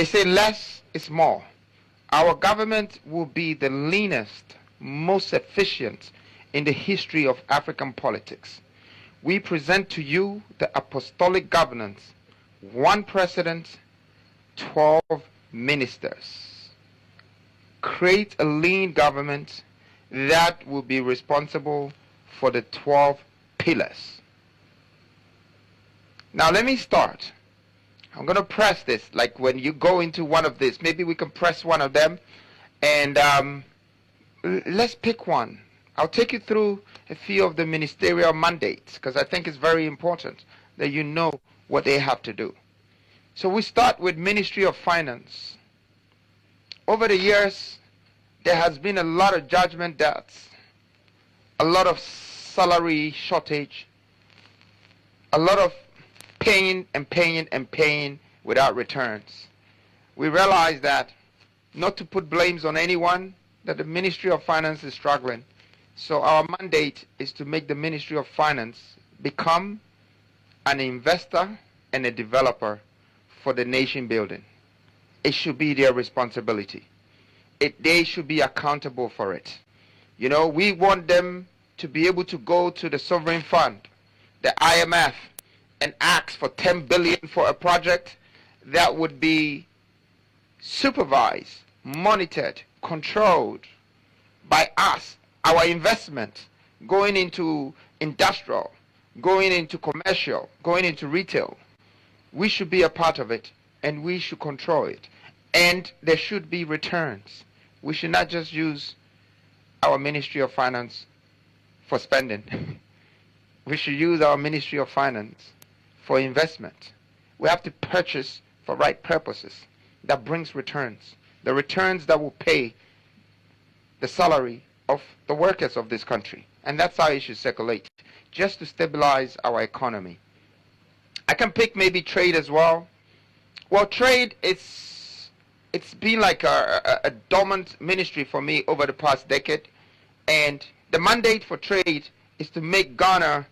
They say less is more. Our government will be the leanest, most efficient in the history of African politics. We present to you the apostolic governance, 1 president, 12 ministers. Create a lean government that will be responsible for the 12 pillars. Now let me start. I'm going to press this, like when you go into one of these, maybe we can press one of them, and let's pick one. I'll take you through a few of the ministerial mandates, because I think it's very important that you know what they have to do. So we start with Ministry of Finance. Over the years, there has been a lot of judgment debts, a lot of salary shortage, a lot of paying and paying and paying without returns. We realize that, not to put blames on anyone, that the Ministry of Finance is struggling. So our mandate is to make the Ministry of Finance become an investor and a developer for the nation building. It should be their responsibility. They should be accountable for it. You know, we want them to be able to go to the sovereign fund, the IMF, and ask for 10 billion for a project that would be supervised, monitored, controlled by us, our investment going into industrial, going into commercial, going into retail. We should be a part of it, and we should control it. And there should be returns. We should not just use our Ministry of Finance for spending. We should use our Ministry of Finance for investment. We have to purchase for right purposes that brings returns. The returns that will pay the salary of the workers of this country. And that's how it should circulate, just to stabilize our economy. I can pick maybe trade as well. Well, trade, it's been like a dormant ministry for me over the past decade. And the mandate for trade is to make Ghana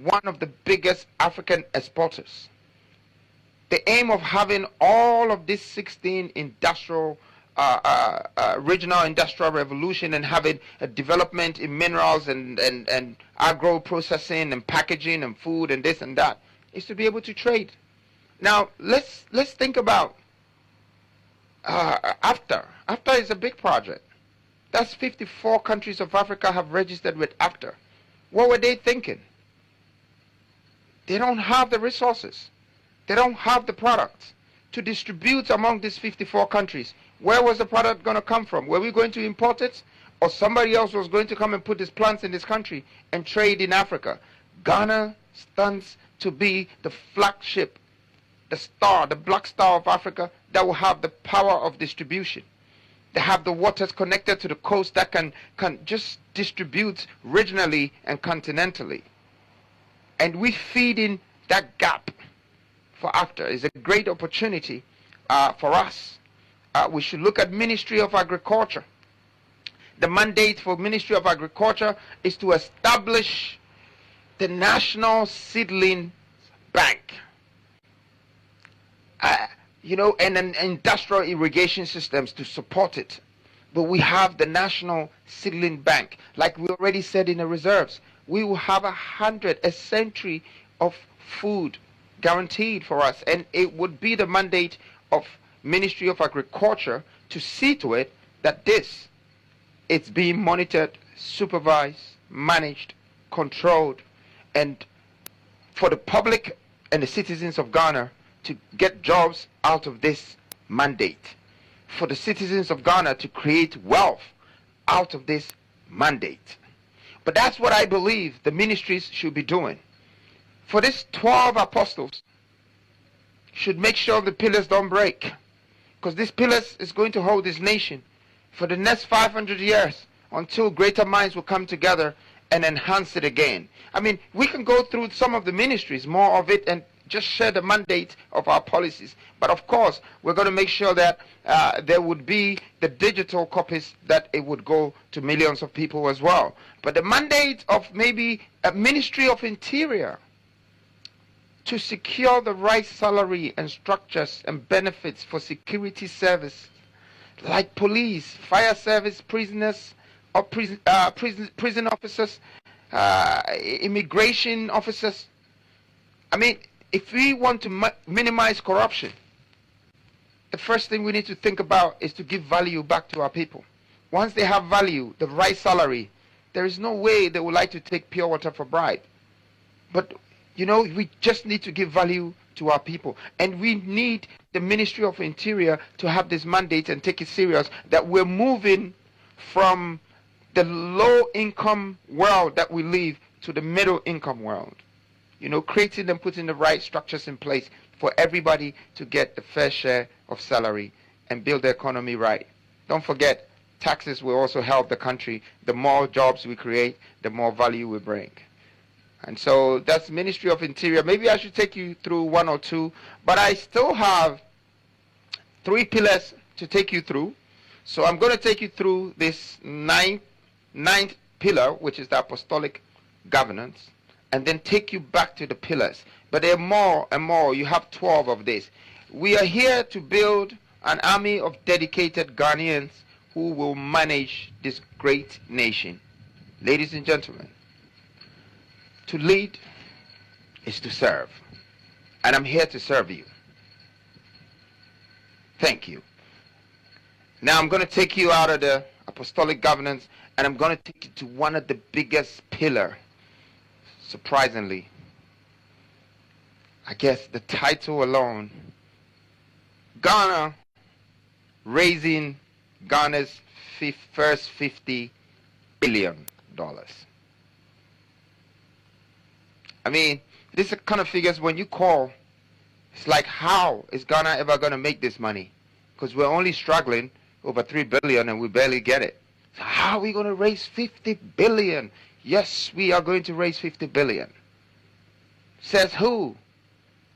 one of the biggest African exporters. The aim of having all of these 16 industrial, regional industrial revolution, and having a development in minerals and agro processing and packaging and food and this and that, is to be able to trade. Now let's think about AFTA. AFTA is a big project. That's 54 countries of Africa have registered with AFTA. What were they thinking? They don't have the resources. They don't have the products to distribute among these 54 countries. Where was the product going to come from? Were we going to import it? Or somebody else was going to come and put these plants in this country and trade in Africa? Ghana stands to be the flagship, the star, the black star of Africa that will have the power of distribution. They have the waters connected to the coast that can just distribute regionally and continentally. And we feed in that gap for AFTA. It's a great opportunity for us. We should look at Ministry of Agriculture. The mandate for Ministry of Agriculture is to establish the National Seedling Bank. And an industrial irrigation systems to support it. But we have the National Seedling Bank. Like we already said in the reserves, we will have a century of food guaranteed for us. And it would be the mandate of Ministry of Agriculture to see to it that it's being monitored, supervised, managed, controlled, and for the public and the citizens of Ghana to get jobs out of this mandate. For the citizens of Ghana to create wealth out of this mandate. But that's what I believe the ministries should be doing. For these 12 apostles should make sure the pillars don't break. Because these pillars is going to hold this nation for the next 500 years until greater minds will come together and enhance it again. I mean, we can go through some of the ministries, more of it, and just share the mandate of our policies. But of course, we're going to make sure that there would be the digital copies, that it would go to millions of people as well. But the mandate of maybe a Ministry of Interior to secure the right salary and structures and benefits for security service like police, fire service, prisoners, or prison officers, immigration officers. I mean, if we want to minimize corruption, the first thing we need to think about is to give value back to our people. Once they have value, the right salary, there is no way they would like to take pure water for bribe. But, you know, we just need to give value to our people. And we need the Ministry of Interior to have this mandate and take it serious, that we're moving from the low-income world that we live to the middle-income world. You know, creating and putting the right structures in place for everybody to get the fair share of salary and build the economy right. Don't forget, taxes will also help the country. The more jobs we create, the more value we bring. And so that's Ministry of Interior. Maybe I should take you through one or two, but I still have 3 pillars to take you through. So I'm going to take you through this ninth pillar, which is the apostolic governance, and then take you back to the pillars. But there are more and more. You have 12 of this. We are here to build an army of dedicated Ghanaians who will manage this great nation. Ladies and gentlemen, to lead is to serve. And I'm here to serve you. Thank you. Now I'm going to take you out of the apostolic governance, and I'm going to take you to one of the biggest pillars. Surprisingly, I guess the title alone, Ghana raising Ghana's first $50 billion. I mean, this kind of figures when you call, it's like, how is Ghana ever going to make this money? Because we're only struggling over $3 billion and we barely get it. So how are we going to raise $50 billion? Yes, we are going to raise $50 billion. Says who?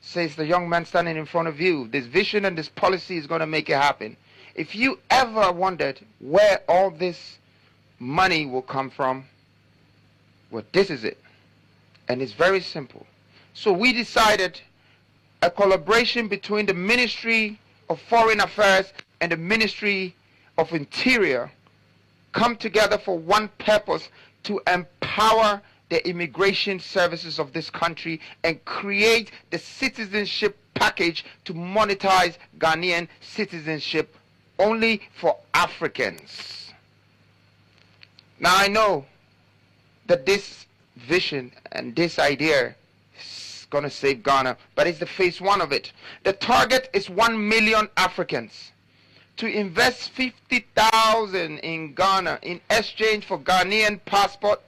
Says the young man standing in front of you. This vision and this policy is going to make it happen. If you ever wondered where all this money will come from, well, this is it. And it's very simple. So we decided a collaboration between the Ministry of Foreign Affairs and the Ministry of Interior come together for one purpose: to empower the immigration services of this country and create the citizenship package to monetize Ghanaian citizenship only for Africans. Now I know that this vision and this idea is going to save Ghana, but it's the phase 1 of it. The target is 1 million Africans to invest 50,000 in Ghana in exchange for Ghanaian passport.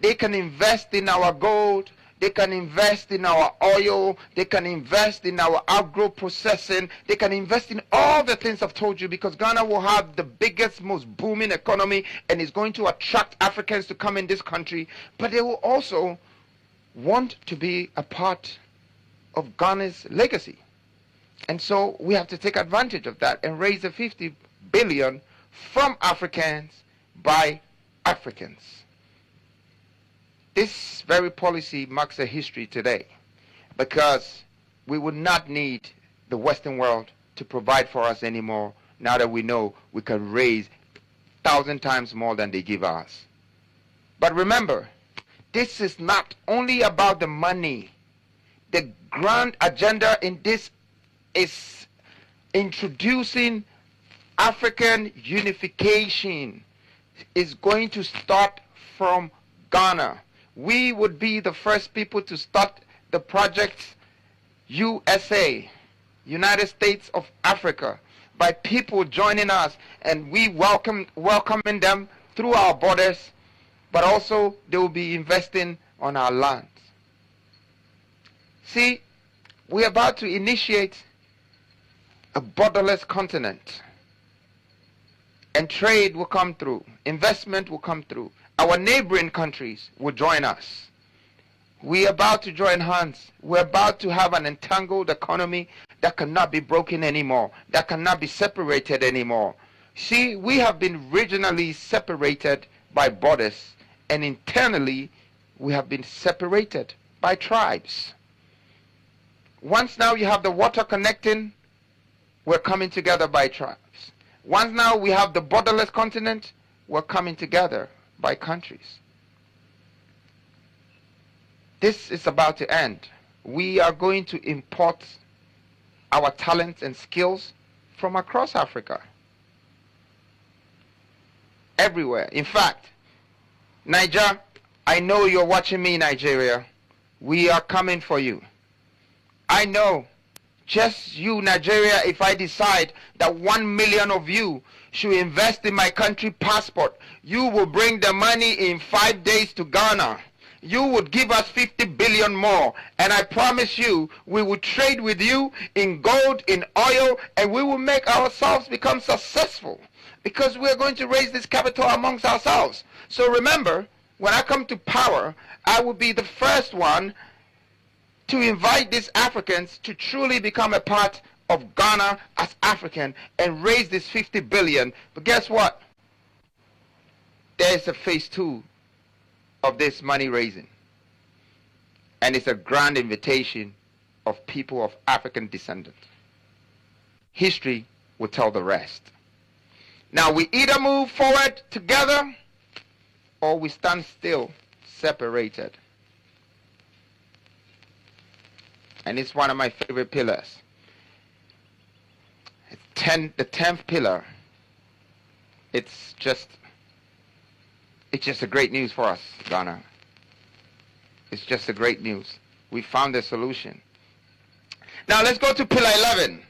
They can invest in our gold, they can invest in our oil, they can invest in our agro processing, they can invest in all the things I've told you, because Ghana will have the biggest, most booming economy and is going to attract Africans to come in this country. But they will also want to be a part of Ghana's legacy. And so we have to take advantage of that and raise the 50 billion from Africans by Africans. This very policy marks a history today, because we would not need the Western world to provide for us anymore now that we know we can raise 1,000 times more than they give us. But remember, this is not only about the money. The grand agenda in this is introducing African unification. Is going to start from Ghana. We would be the first people to start the project USA, United States of Africa, by people joining us, and we welcoming them through our borders, but also they will be investing on our lands. See, we're about to initiate a borderless continent, and trade will come through, investment will come through. Our neighboring countries will join us. We're about to join hands. We're about to have an entangled economy that cannot be broken anymore, that cannot be separated anymore. See, we have been regionally separated by borders, and internally we have been separated by tribes. Once now you have the water connecting, we're coming together by tribes. Once now we have the borderless continent, we're coming together by countries. This is about to end. We are going to import our talents and skills from across Africa. Everywhere. In fact, Niger, I know you're watching me, Nigeria. We are coming for you. I know, just you, Nigeria, if I decide that 1 million of you should invest in my country passport, you will bring the money in 5 days to Ghana. You would give us 50 billion more, and I promise you, we will trade with you in gold, in oil, and we will make ourselves become successful, because we are going to raise this capital amongst ourselves. So remember, when I come to power, I will be the first one to invite these Africans to truly become a part of Ghana as African and raise this 50 billion. But guess what? There's a phase 2 of this money raising. And it's a grand invitation of people of African descent. History will tell the rest. Now we either move forward together or we stand still, separated. And it's one of my favorite pillars. The 10th pillar, it's just a great news for us, Ghana. It's just a great news. We found a solution. Now let's go to pillar 11.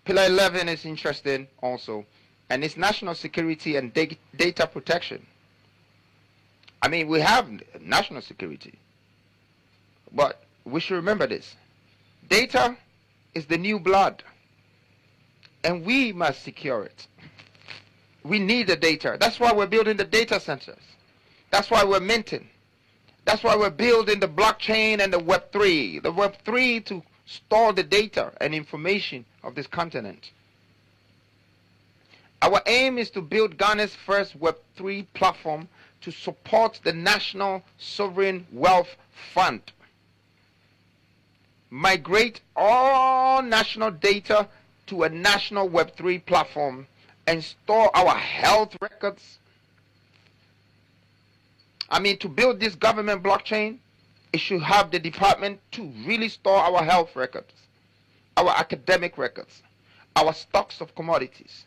Pillar 11 is interesting also, and it's national security and data protection. I mean, we have national security, but we should remember this. Data is the new blood, and we must secure it. We need the data. That's why we're building the data centers. That's why we're minting. That's why we're building the blockchain and the Web3. The Web3 to store the data and information of this continent. Our aim is to build Ghana's first Web3 platform to support the National Sovereign Wealth Fund. Migrate all national data to a national Web3 platform and store our health records. I mean, to build this government blockchain, it should have the department to really store our health records, our academic records, our stocks of commodities,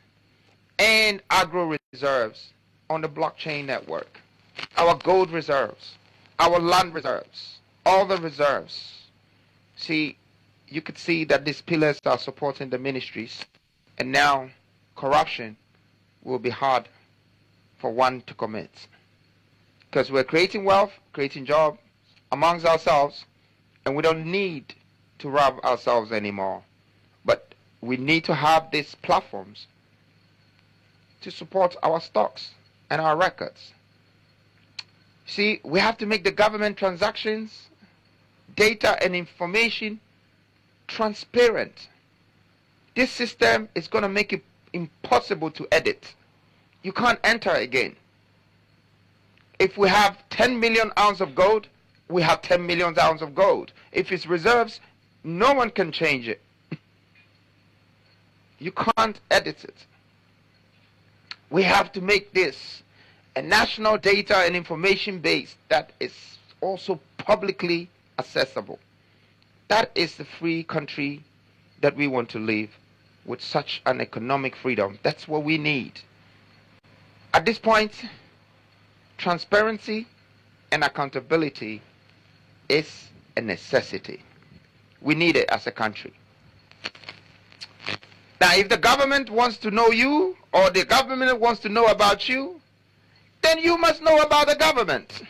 and agro reserves on the blockchain network, our gold reserves, our land reserves, all the reserves. See, you could see that these pillars are supporting the ministries, and now corruption will be hard for one to commit. Because we're creating wealth, creating jobs amongst ourselves, and we don't need to rob ourselves anymore. But we need to have these platforms to support our stocks and our records. See, we have to make the government transactions, data and information transparent. This system is going to make it impossible to edit. You can't enter again. If we have 10 million ounces of gold, we have 10 million ounces of gold. If it's reserves, no one can change it. You can't edit it. We have to make this a national data and information base that is also publicly accessible. That is the free country that we want to live, with such an economic freedom. That's what we need. At this point, transparency and accountability is a necessity. We need it as a country. Now, if the government wants to know you, or the government wants to know about you, then you must know about the government.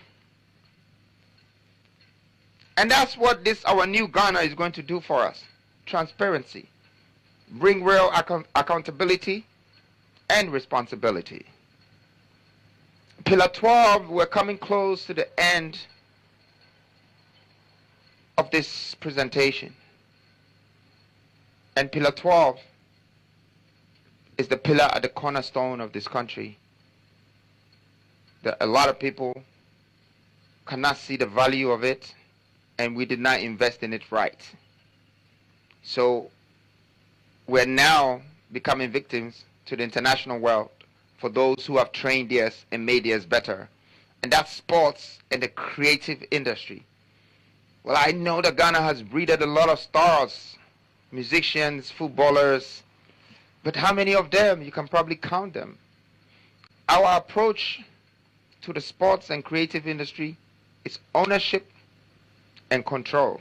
And that's what our new Ghana is going to do for us. Transparency. Bring real accountability and responsibility. Pillar 12, we're coming close to the end of this presentation. And Pillar 12 is the pillar at the cornerstone of this country. That a lot of people cannot see the value of it, and we did not invest in it right. So we're now becoming victims to the international world for those who have trained theirs and made theirs better. And that's sports and the creative industry. Well, I know that Ghana has breeded a lot of stars, musicians, footballers, but how many of them? You can probably count them. Our approach to the sports and creative industry is ownership and control.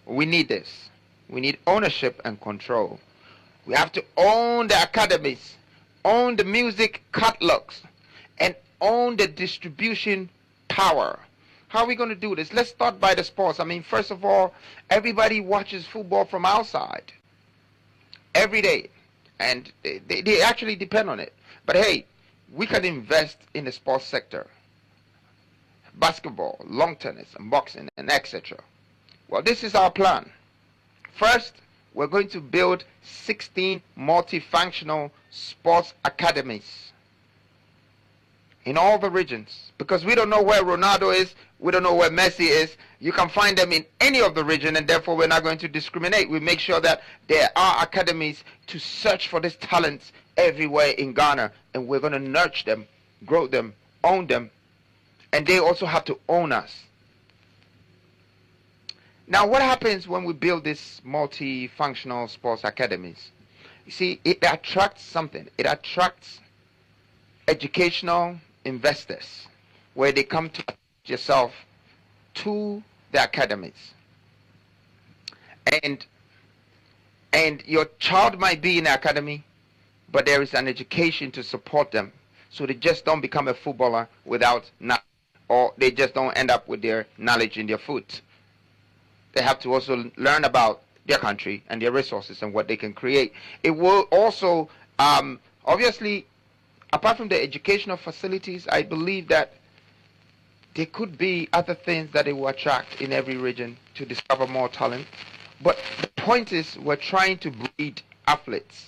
We need this. We need ownership and control. We have to own the academies, own the music catalogs, and own the distribution power. How are we going to do this? Let's start by the sports. I mean, first of all, everybody watches football from outside every day, and they actually depend on it. But hey, we can invest in the sports sector. Basketball, lawn tennis, and boxing, and etc. Well, this is our plan. First, we're going to build 16 multifunctional sports academies in all the regions, because we don't know where Ronaldo is, we don't know where Messi is. You can find them in any of the region, and therefore we're not going to discriminate. We make sure that there are academies to search for these talents everywhere in Ghana, and we're going to nurture them, grow them, own them, and they also have to own us. Now, what happens when we build these multifunctional sports academies? You see, it attracts something. It attracts educational investors, where they come to yourself to the academies. And your child might be in the academy, but there is an education to support them, so they just don't become a footballer without knowledge, or they just don't end up with their knowledge in their foot. They have to also learn about their country and their resources and what they can create. It will also, obviously, apart from the educational facilities, I believe that there could be other things that it will attract in every region to discover more talent. But the point is, we're trying to breed athletes,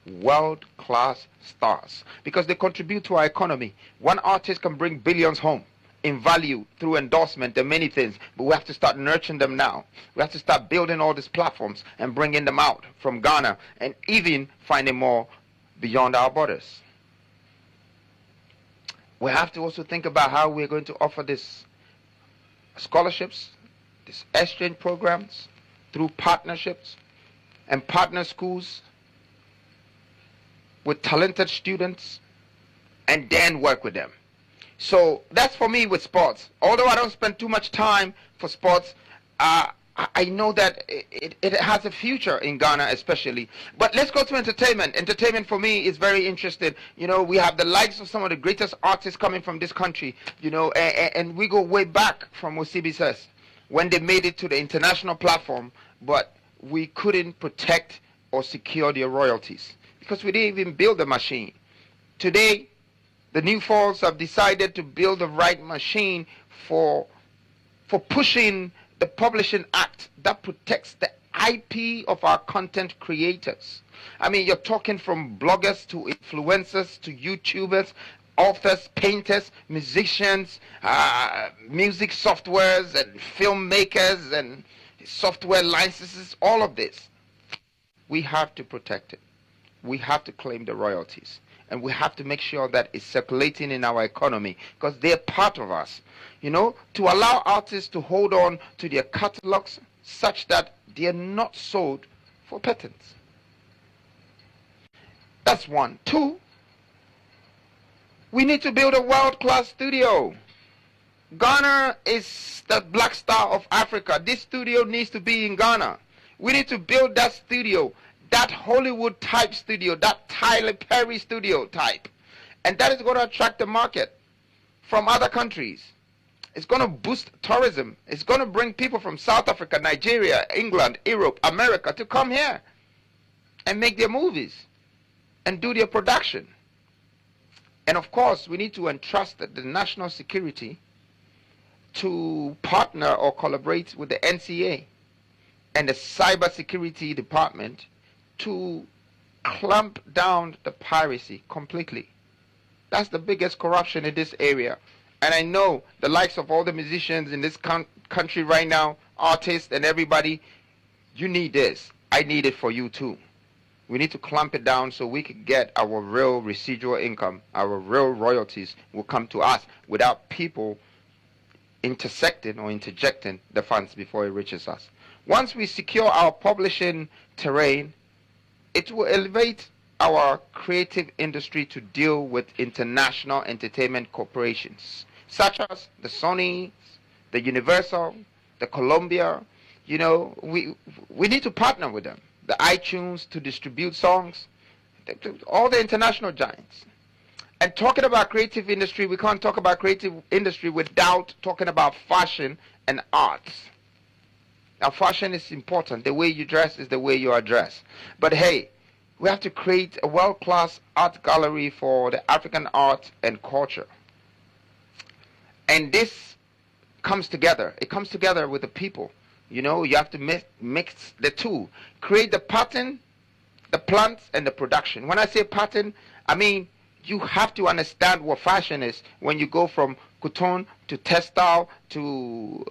world-class stars, because they contribute to our economy. One artist can bring billions home in value through endorsement and many things, but we have to start nurturing them now. We have to start building all these platforms and bringing them out from Ghana, and even finding more beyond our borders. We have to also think about how we're going to offer these scholarships, these exchange programs, through partnerships and partner schools with talented students, and then work with them. So that's for me with sports. Although I don't spend too much time for sports, I know that it has a future in Ghana especially. But let's go to entertainment. Entertainment for me is very interesting. You know, we have the likes of some of the greatest artists coming from this country, you know, and we go way back from Osibi says, when they made it to the international platform, but we couldn't protect or secure their royalties because we didn't even build the machine. Today, the THENEWFORCE have decided to build the right machine for pushing the Publishing Act that protects the IP of our content creators. I mean, you're talking from bloggers to influencers to YouTubers, authors, painters, musicians, music softwares and filmmakers and software licenses, all of this. We have to protect it. We have to claim the royalties. And we have to make sure that it's circulating in our economy because they're part of us. You know, to allow artists to hold on to their catalogs such that they're not sold for patents. That's one. Two, we need to build a world-class studio. Ghana is the black star of Africa. This studio needs to be in Ghana. We need to build that studio, that Hollywood type studio, that Tyler Perry studio type. And that is going to attract the market from other countries. It's going to boost tourism. It's going to bring people from South Africa, Nigeria, England, Europe, America to come here and make their movies and do their production. And of course, we need to entrust the national security to partner or collaborate with the NCA and the cybersecurity department to clamp down the piracy completely. That's the biggest corruption in this area. And I know the likes of all the musicians in this country right now, artists and everybody, you need this. I need it for you too. We need to clamp it down so we can get our real residual income, our real royalties will come to us without people intersecting or interjecting the funds before it reaches us. Once we secure our publishing terrain, it will elevate our creative industry to deal with international entertainment corporations, such as the Sony, the Universal, the Columbia. You know, we need to partner with them. The iTunes to distribute songs, all the international giants. And talking about creative industry, we can't talk about creative industry without talking about fashion and arts. Now, fashion is important. The way you dress is the way you are dressed. But hey, we have to create a world-class art gallery for the African art and culture. And this comes together. It comes together with the people. You know, you have to mix the two. Create the pattern, the plants, and the production. When I say pattern, I mean you have to understand what fashion is when you go from coton to textile to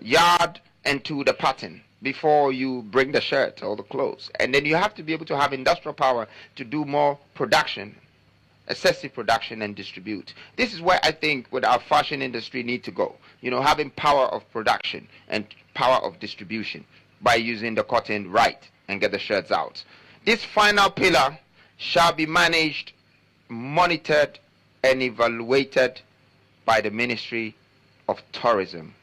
yard and to the pattern before you bring the shirt or the clothes. And then you have to be able to have industrial power to do more production, excessive production, and distribute. This is where I think what our fashion industry need to go. You know, having power of production and power of distribution by using the cotton right and get the shirts out. This final pillar shall be managed, monitored, and evaluated by the Ministry of Tourism.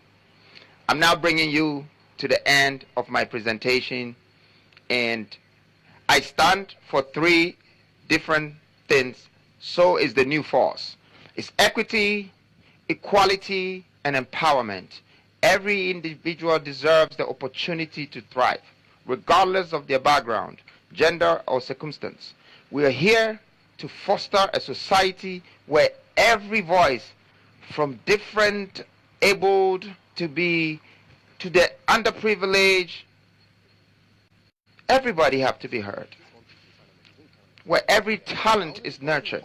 I'm now bringing you to the end of my presentation, and I stand for three different things. So is the new force. It's equity, equality, and empowerment. Every individual deserves the opportunity to thrive, regardless of their background, gender, or circumstance. We are here to foster a society where every voice, from different abled to the underprivileged, everybody have to be heard. Where every talent is nurtured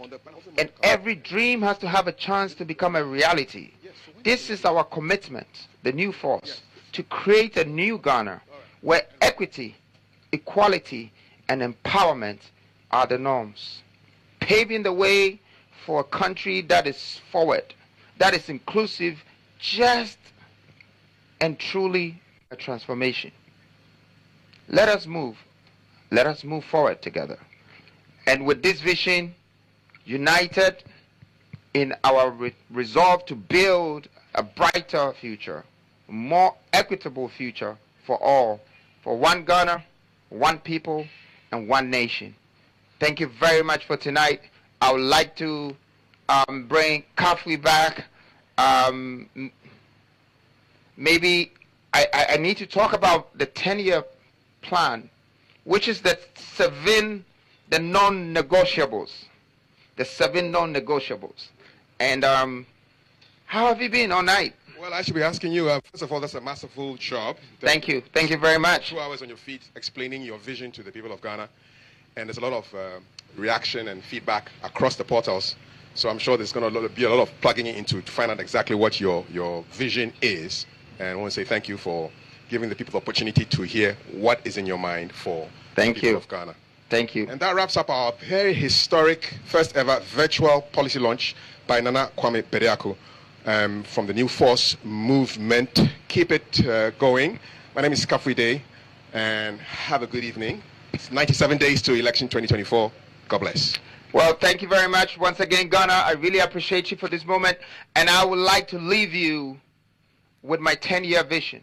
and every dream has to have a chance to become a reality. This is our commitment, the new force, to create a new Ghana where equity, equality, and empowerment are the norms, paving the way for a country that is forward, that is inclusive, just and truly a transformation. Let us move forward together. And with this vision, united in our resolve to build a brighter future, a more equitable future for all, for one Ghana, one people, and one nation. Thank you very much for tonight. I would like to bring Kwame back. Maybe I need to talk about the 10-year plan, which is the non-negotiables. The 7 non-negotiables. And how have you been all night? Well, I should be asking you, first of all, that's a masterful job. Thank you. Thank you very much. 2 hours on your feet explaining your vision to the people of Ghana. And there's a lot of reaction and feedback across the portals. So I'm sure there's going to be a lot of plugging into to find out exactly what your vision is. And I want to say thank you for giving the people the opportunity to hear what is in your mind for the people of Ghana. Thank you. And that wraps up our very historic first ever virtual policy launch by Nana Kwame Bediako from the New Force movement. Keep it going. My name is Kafui, and have a good evening. It's 97 days to election 2024. God bless. Well, thank you very much. Once again, Ghana, I really appreciate you for this moment. And I would like to leave you with my 10-year vision.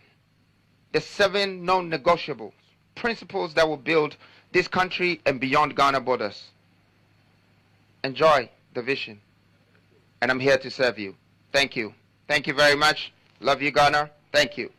The 7 non-negotiables, principles that will build this country and beyond Ghana borders. Enjoy the vision. And I'm here to serve you. Thank you. Thank you very much. Love you, Ghana. Thank you.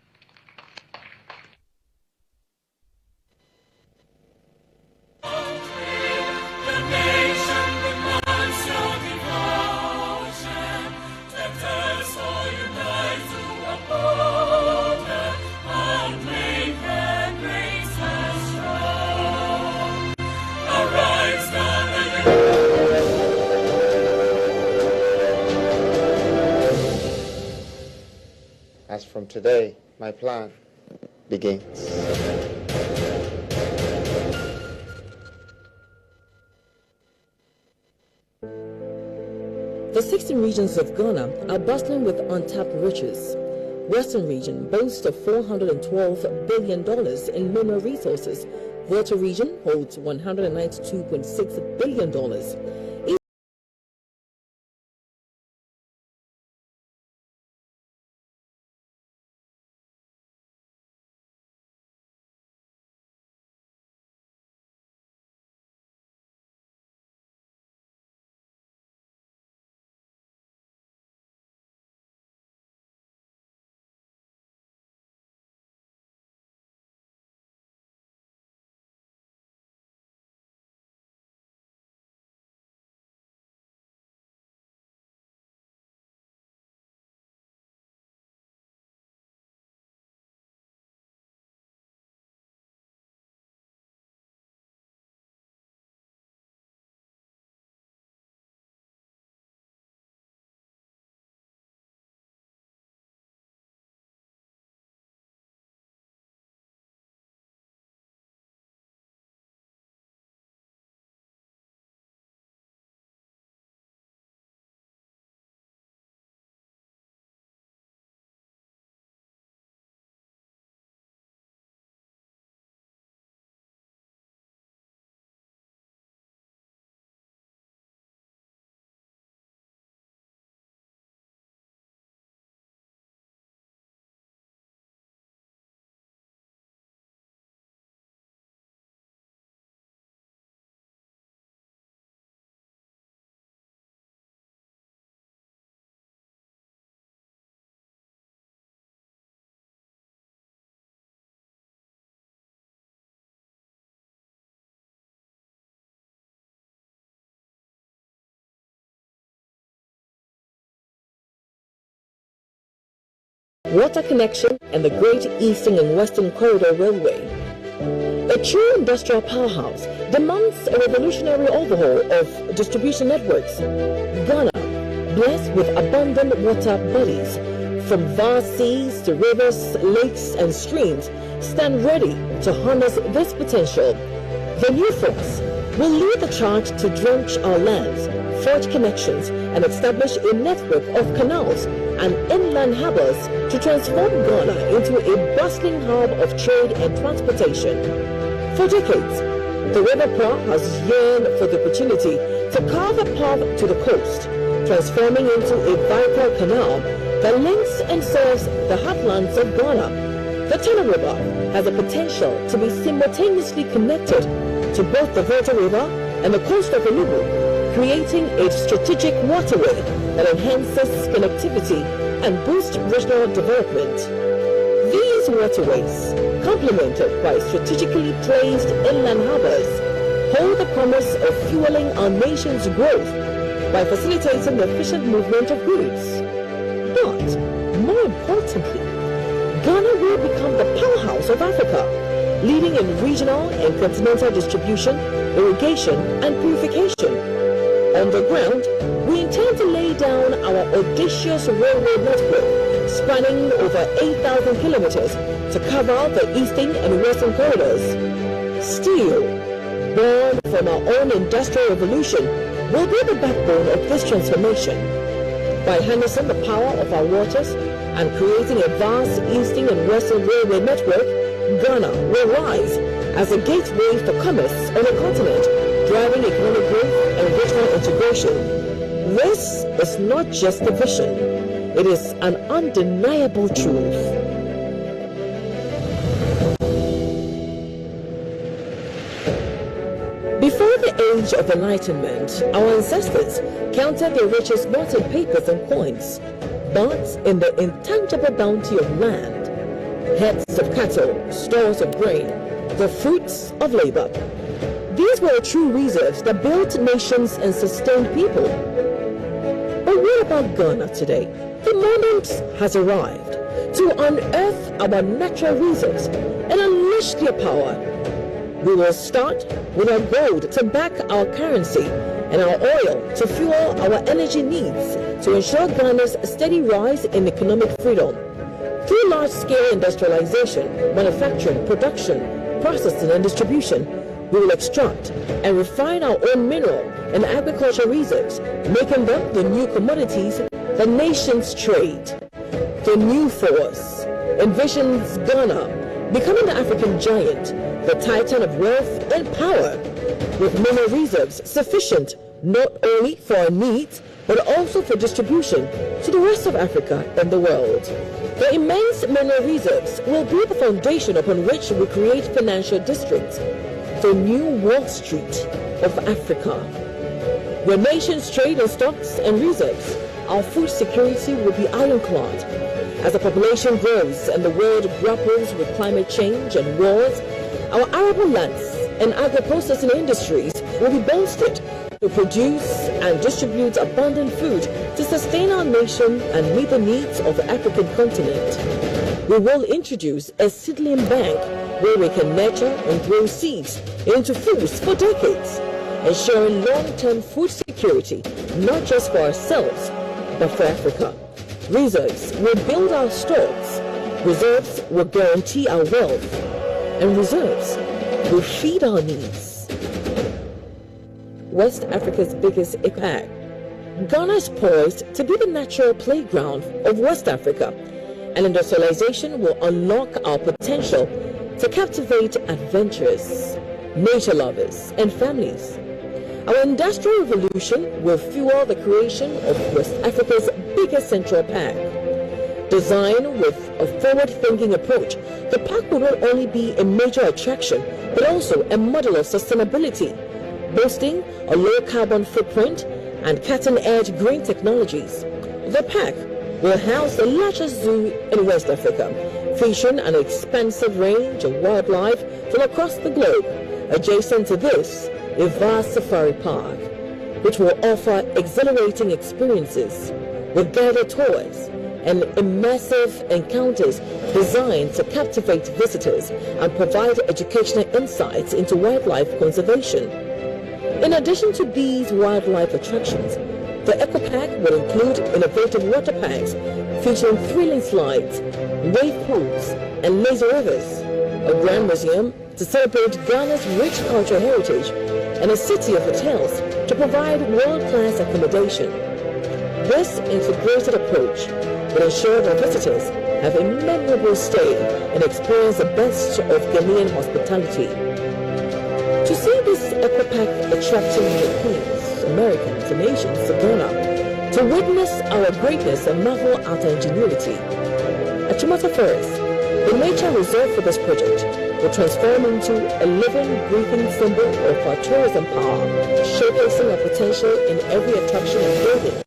As from today, my plan begins. The 16 regions of Ghana are bustling with untapped riches. Western region boasts of $412 billion in mineral resources. Volta region holds $192.6 billion. Water connection and the Great Eastern and Western Corridor Railway. A true industrial powerhouse demands a revolutionary overhaul of distribution networks. Ghana, blessed with abundant water bodies, from vast seas to rivers, lakes, and streams, stand ready to harness this potential. The new force will lead the charge to drench our lands, forge connections, and establish a network of canals and inland harbors to transform Ghana into a bustling hub of trade and transportation. For decades, the River Pra has yearned for the opportunity to carve a path to the coast, transforming into a vital canal that links and serves the heartlands of Ghana. The Tana River has the potential to be simultaneously connected to both the Volta River and the coast of Enugu, creating a strategic waterway that enhances connectivity and boosts regional development. These waterways, complemented by strategically placed inland harbors, hold the promise of fueling our nation's growth by facilitating the efficient movement of goods. But, more importantly, Ghana will become the powerhouse of Africa, leading in regional and continental distribution, irrigation, and purification. On the ground, we intend to lay down our audacious railway network, spanning over 8,000 kilometers to cover the eastern and western corridors. Steel, born from our own industrial revolution, will be the backbone of this transformation. By harnessing the power of our waters and creating a vast eastern and western railway network, Ghana will rise as a gateway for commerce on the continent, driving economic growth and regional integration. This is not just a vision, it is an undeniable truth. Before the age of enlightenment, our ancestors counted their riches not in papers and coins, but in the intangible bounty of land, herds of cattle, stores of grain, the fruits of labor. These were true reserves that built nations and sustained people. But what about Ghana today? The moment has arrived to unearth our natural reserves and unleash their power. We will start with our gold to back our currency and our oil to fuel our energy needs to ensure Ghana's steady rise in economic freedom. Through large-scale industrialization, manufacturing, production, processing, and distribution, we will extract and refine our own mineral and agricultural reserves, making them the new commodities that nations trade. The new force envisions Ghana becoming the African giant, the titan of wealth and power, with mineral reserves sufficient not only for our needs, but also for distribution to the rest of Africa and the world. The immense mineral reserves will be the foundation upon which we create financial districts, the new Wall Street of Africa. Where nations trade in stocks and reserves, our food security will be ironclad. As the population grows and the world grapples with climate change and wars, our arable lands and agro-processing industries will be bolstered to produce and distribute abundant food to sustain our nation and meet the needs of the African continent. We will introduce a seedling bank where we can nurture and grow seeds into foods for decades, ensuring long-term food security, not just for ourselves, but for Africa. Reserves will build our stocks, reserves will guarantee our wealth, and reserves will feed our needs. West Africa's biggest economy. Ghana is poised to be the natural playground of West Africa, and industrialization will unlock our potential to captivate adventurers, nature lovers, and families. Our industrial revolution will fuel the creation of West Africa's biggest central park. Designed with a forward-thinking approach, the park will not only be a major attraction, but also a model of sustainability, boasting a low-carbon footprint and cutting-edge green technologies. The park will house the largest zoo in West Africa, featuring an expansive range of wildlife from across the globe. Adjacent to this, a vast safari park, which will offer exhilarating experiences with guided tours and immersive encounters designed to captivate visitors and provide educational insights into wildlife conservation. In addition to these wildlife attractions, the Eco Park will include innovative water parks featuring thrilling slides, wave pools, and lazy rivers, a grand museum to celebrate Ghana's rich cultural heritage, and a city of hotels to provide world-class accommodation. This integrated approach will ensure that visitors have a memorable stay and experience the best of Ghanaian hospitality. To see this eco-pack attracting Europeans, Americans, and Asians to Ghana, to witness our greatness and marvel at our ingenuity. At Tomato Forest, the nature reserved for this project will transform into a living, breathing symbol of our tourism power, showcasing our potential in every attraction and building.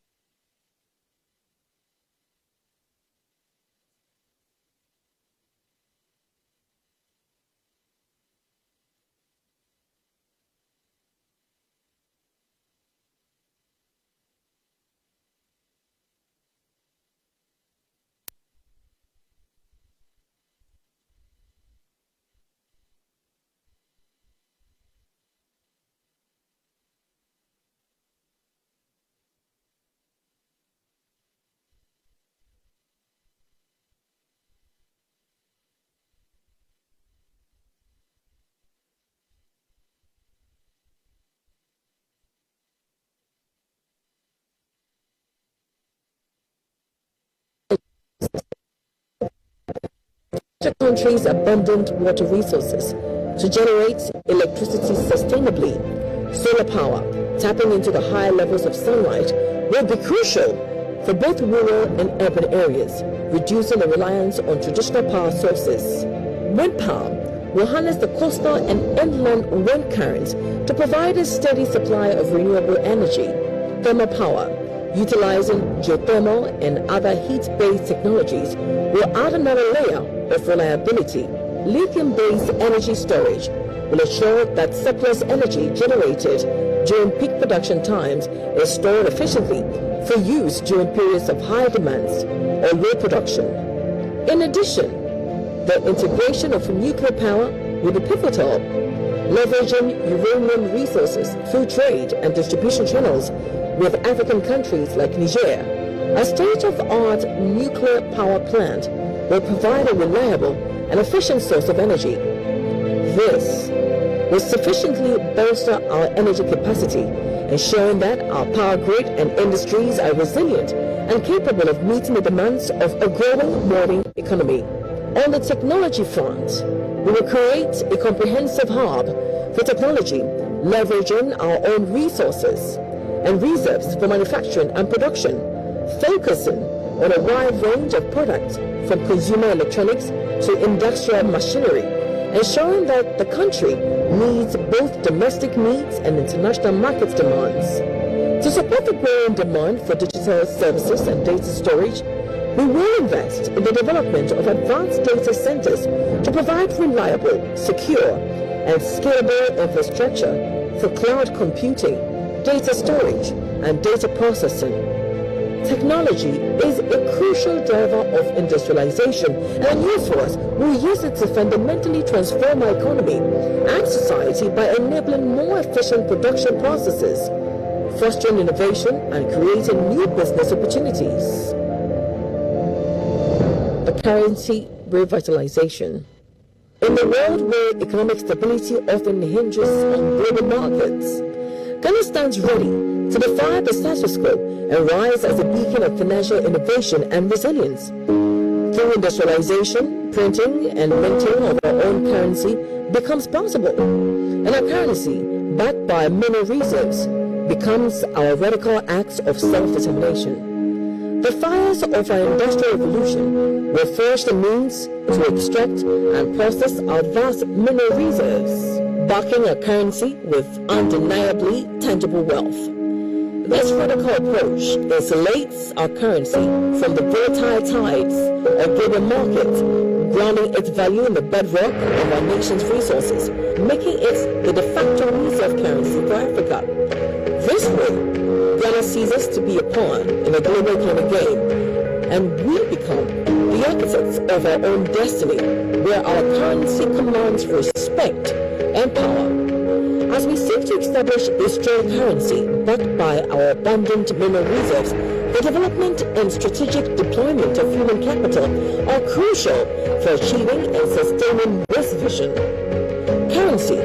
The country's abundant water resources to generate electricity sustainably. Solar power, tapping into the high levels of sunlight, will be crucial for both rural and urban areas, reducing the reliance on traditional power sources. Wind power will harness the coastal and inland wind currents to provide a steady supply of renewable energy. Thermal power, utilizing geothermal and other heat-based technologies, will add another layer of reliability. Lithium-based energy storage will ensure that surplus energy generated during peak production times is stored efficiently for use during periods of high demands or low production. In addition, the integration of nuclear power will be pivotal, leveraging uranium resources through trade and distribution channels with African countries like Niger. A state-of-the-art nuclear power plant will provide a reliable and efficient source of energy. This will sufficiently bolster our energy capacity, ensuring that our power grid and industries are resilient and capable of meeting the demands of a growing modern economy. On the technology front, we will create a comprehensive hub for technology, leveraging our own resources and reserves for manufacturing and production, focusing on a wide range of products from consumer electronics to industrial machinery, ensuring that the country meets both domestic needs and international market demands. To support the growing demand for digital services and data storage, we will invest in the development of advanced data centers to provide reliable, secure, and scalable infrastructure for cloud computing, data storage, and data processing. Technology is a crucial driver of industrialization, and THENEWFORCE will use it to fundamentally transform our economy and society by enabling more efficient production processes, fostering innovation, and creating new business opportunities. The currency revitalization. In a world where economic stability often hinges on global markets, Ghana stands ready to defy the status quo and rise as a beacon of financial innovation and resilience. Through industrialization, printing and minting of our own currency becomes possible, and our currency, backed by mineral reserves, becomes our radical act of self-determination. The fires of our industrial revolution will forge the means to extract and process our vast mineral reserves, backing a currency with undeniably tangible wealth. This radical approach insulates our currency from the volatile tides of global markets, grounding its value in the bedrock of our nation's resources, making it the de facto reserve currency for Africa. This way, Ghana ceases to be a pawn in a global economic game, and we become the architects of our own destiny, where our currency commands respect and power. As we seek to establish a strong currency backed by our abundant mineral reserves, the development and strategic deployment of human capital are crucial for achieving and sustaining this vision. Currency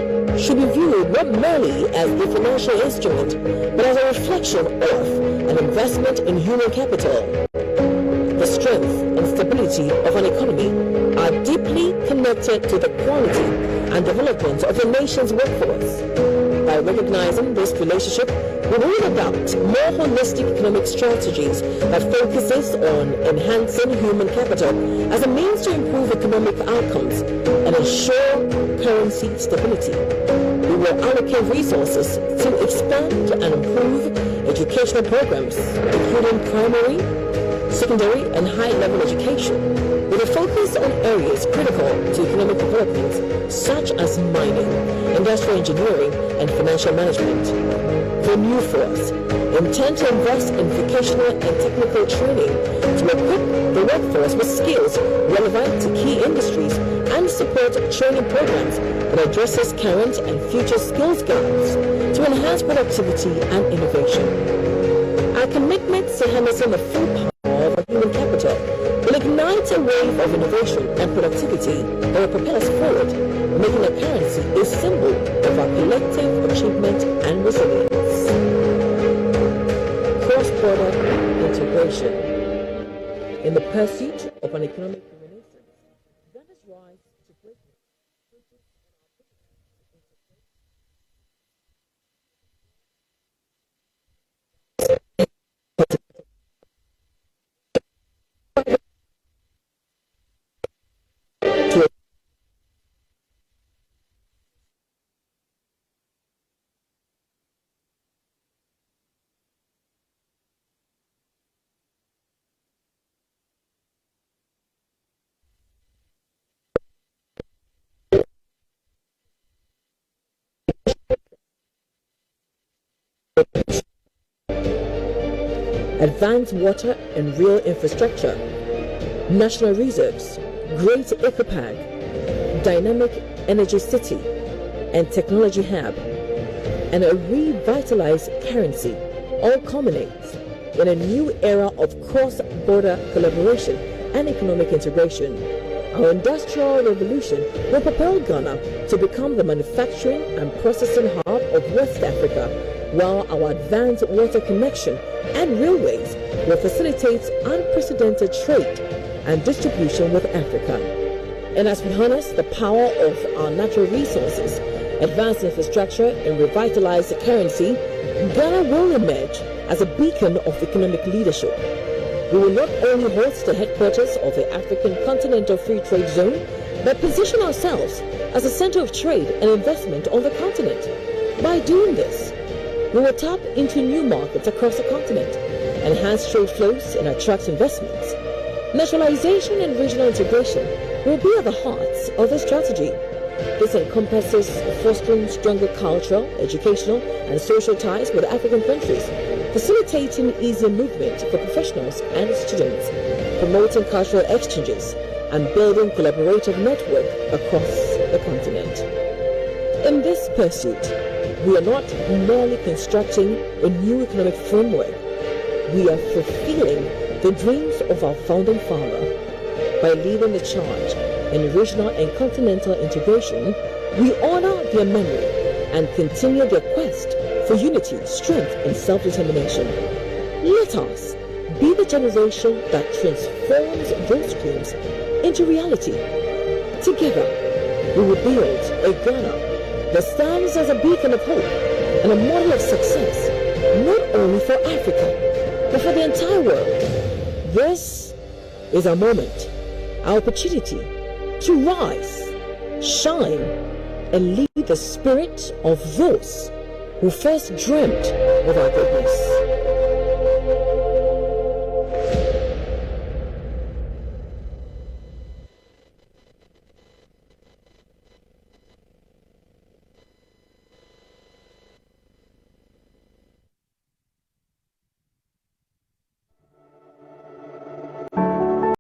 should be viewed not merely as a financial instrument, but as a reflection of an investment in human capital. The strength and stability of an economy are deeply connected to the quality and development of a nation's workforce. By recognizing this relationship, we will adopt more holistic economic strategies that focuses on enhancing human capital as a means to improve economic outcomes and ensure currency stability. We will allocate resources to expand and improve educational programs, including primary, secondary, and high-level education, with a focus on areas critical to economic development, such as mining, industrial engineering, and financial management. THENEWFORCE intend to invest in vocational and technical training to equip the workforce with skills relevant to key industries and support training programs that addresses current and future skills gaps to enhance productivity and innovation. Our commitment to harnessing the full power of our human capital will ignite a wave of innovation and productivity that will propel us forward, making our currency a symbol of our collective achievement and resilience. Cross-border integration. In the pursuit of an economic renaissance, Ghana's rise to greatness. Advanced water and rail infrastructure, national reserves, great ecopag, dynamic energy city, and technology hub, and a revitalized currency all culminates in a new era of cross-border collaboration and economic integration. Our industrial revolution will propel Ghana to become the manufacturing and processing hub of West Africa, while our advanced water connection and railways will facilitate unprecedented trade and distribution with Africa. And as we harness the power of our natural resources, advance infrastructure, and revitalize the currency, Ghana will emerge as a beacon of economic leadership. We will not only host the headquarters of the African Continental Free Trade Zone, but position ourselves as a center of trade and investment on the continent. By doing this, we will tap into new markets across the continent, enhance trade flows, and attract investments. Nationalization and regional integration will be at the heart of the strategy. This encompasses fostering stronger cultural, educational, and social ties with African countries, facilitating easier movement for professionals and students, promoting cultural exchanges, and building collaborative network across the continent. In this pursuit, we are not merely constructing a new economic framework. We are fulfilling the dreams of our founding father. By leading the charge in regional and continental integration, we honor their memory and continue their quest for unity, strength, and self-determination. Let us be the generation that transforms those dreams into reality. Together, we will build a Ghana that stands as a beacon of hope and a model of success, not only for Africa, but for the entire world. This is our moment, our opportunity to rise, shine, and lead the spirit of those who first dreamt of our greatness.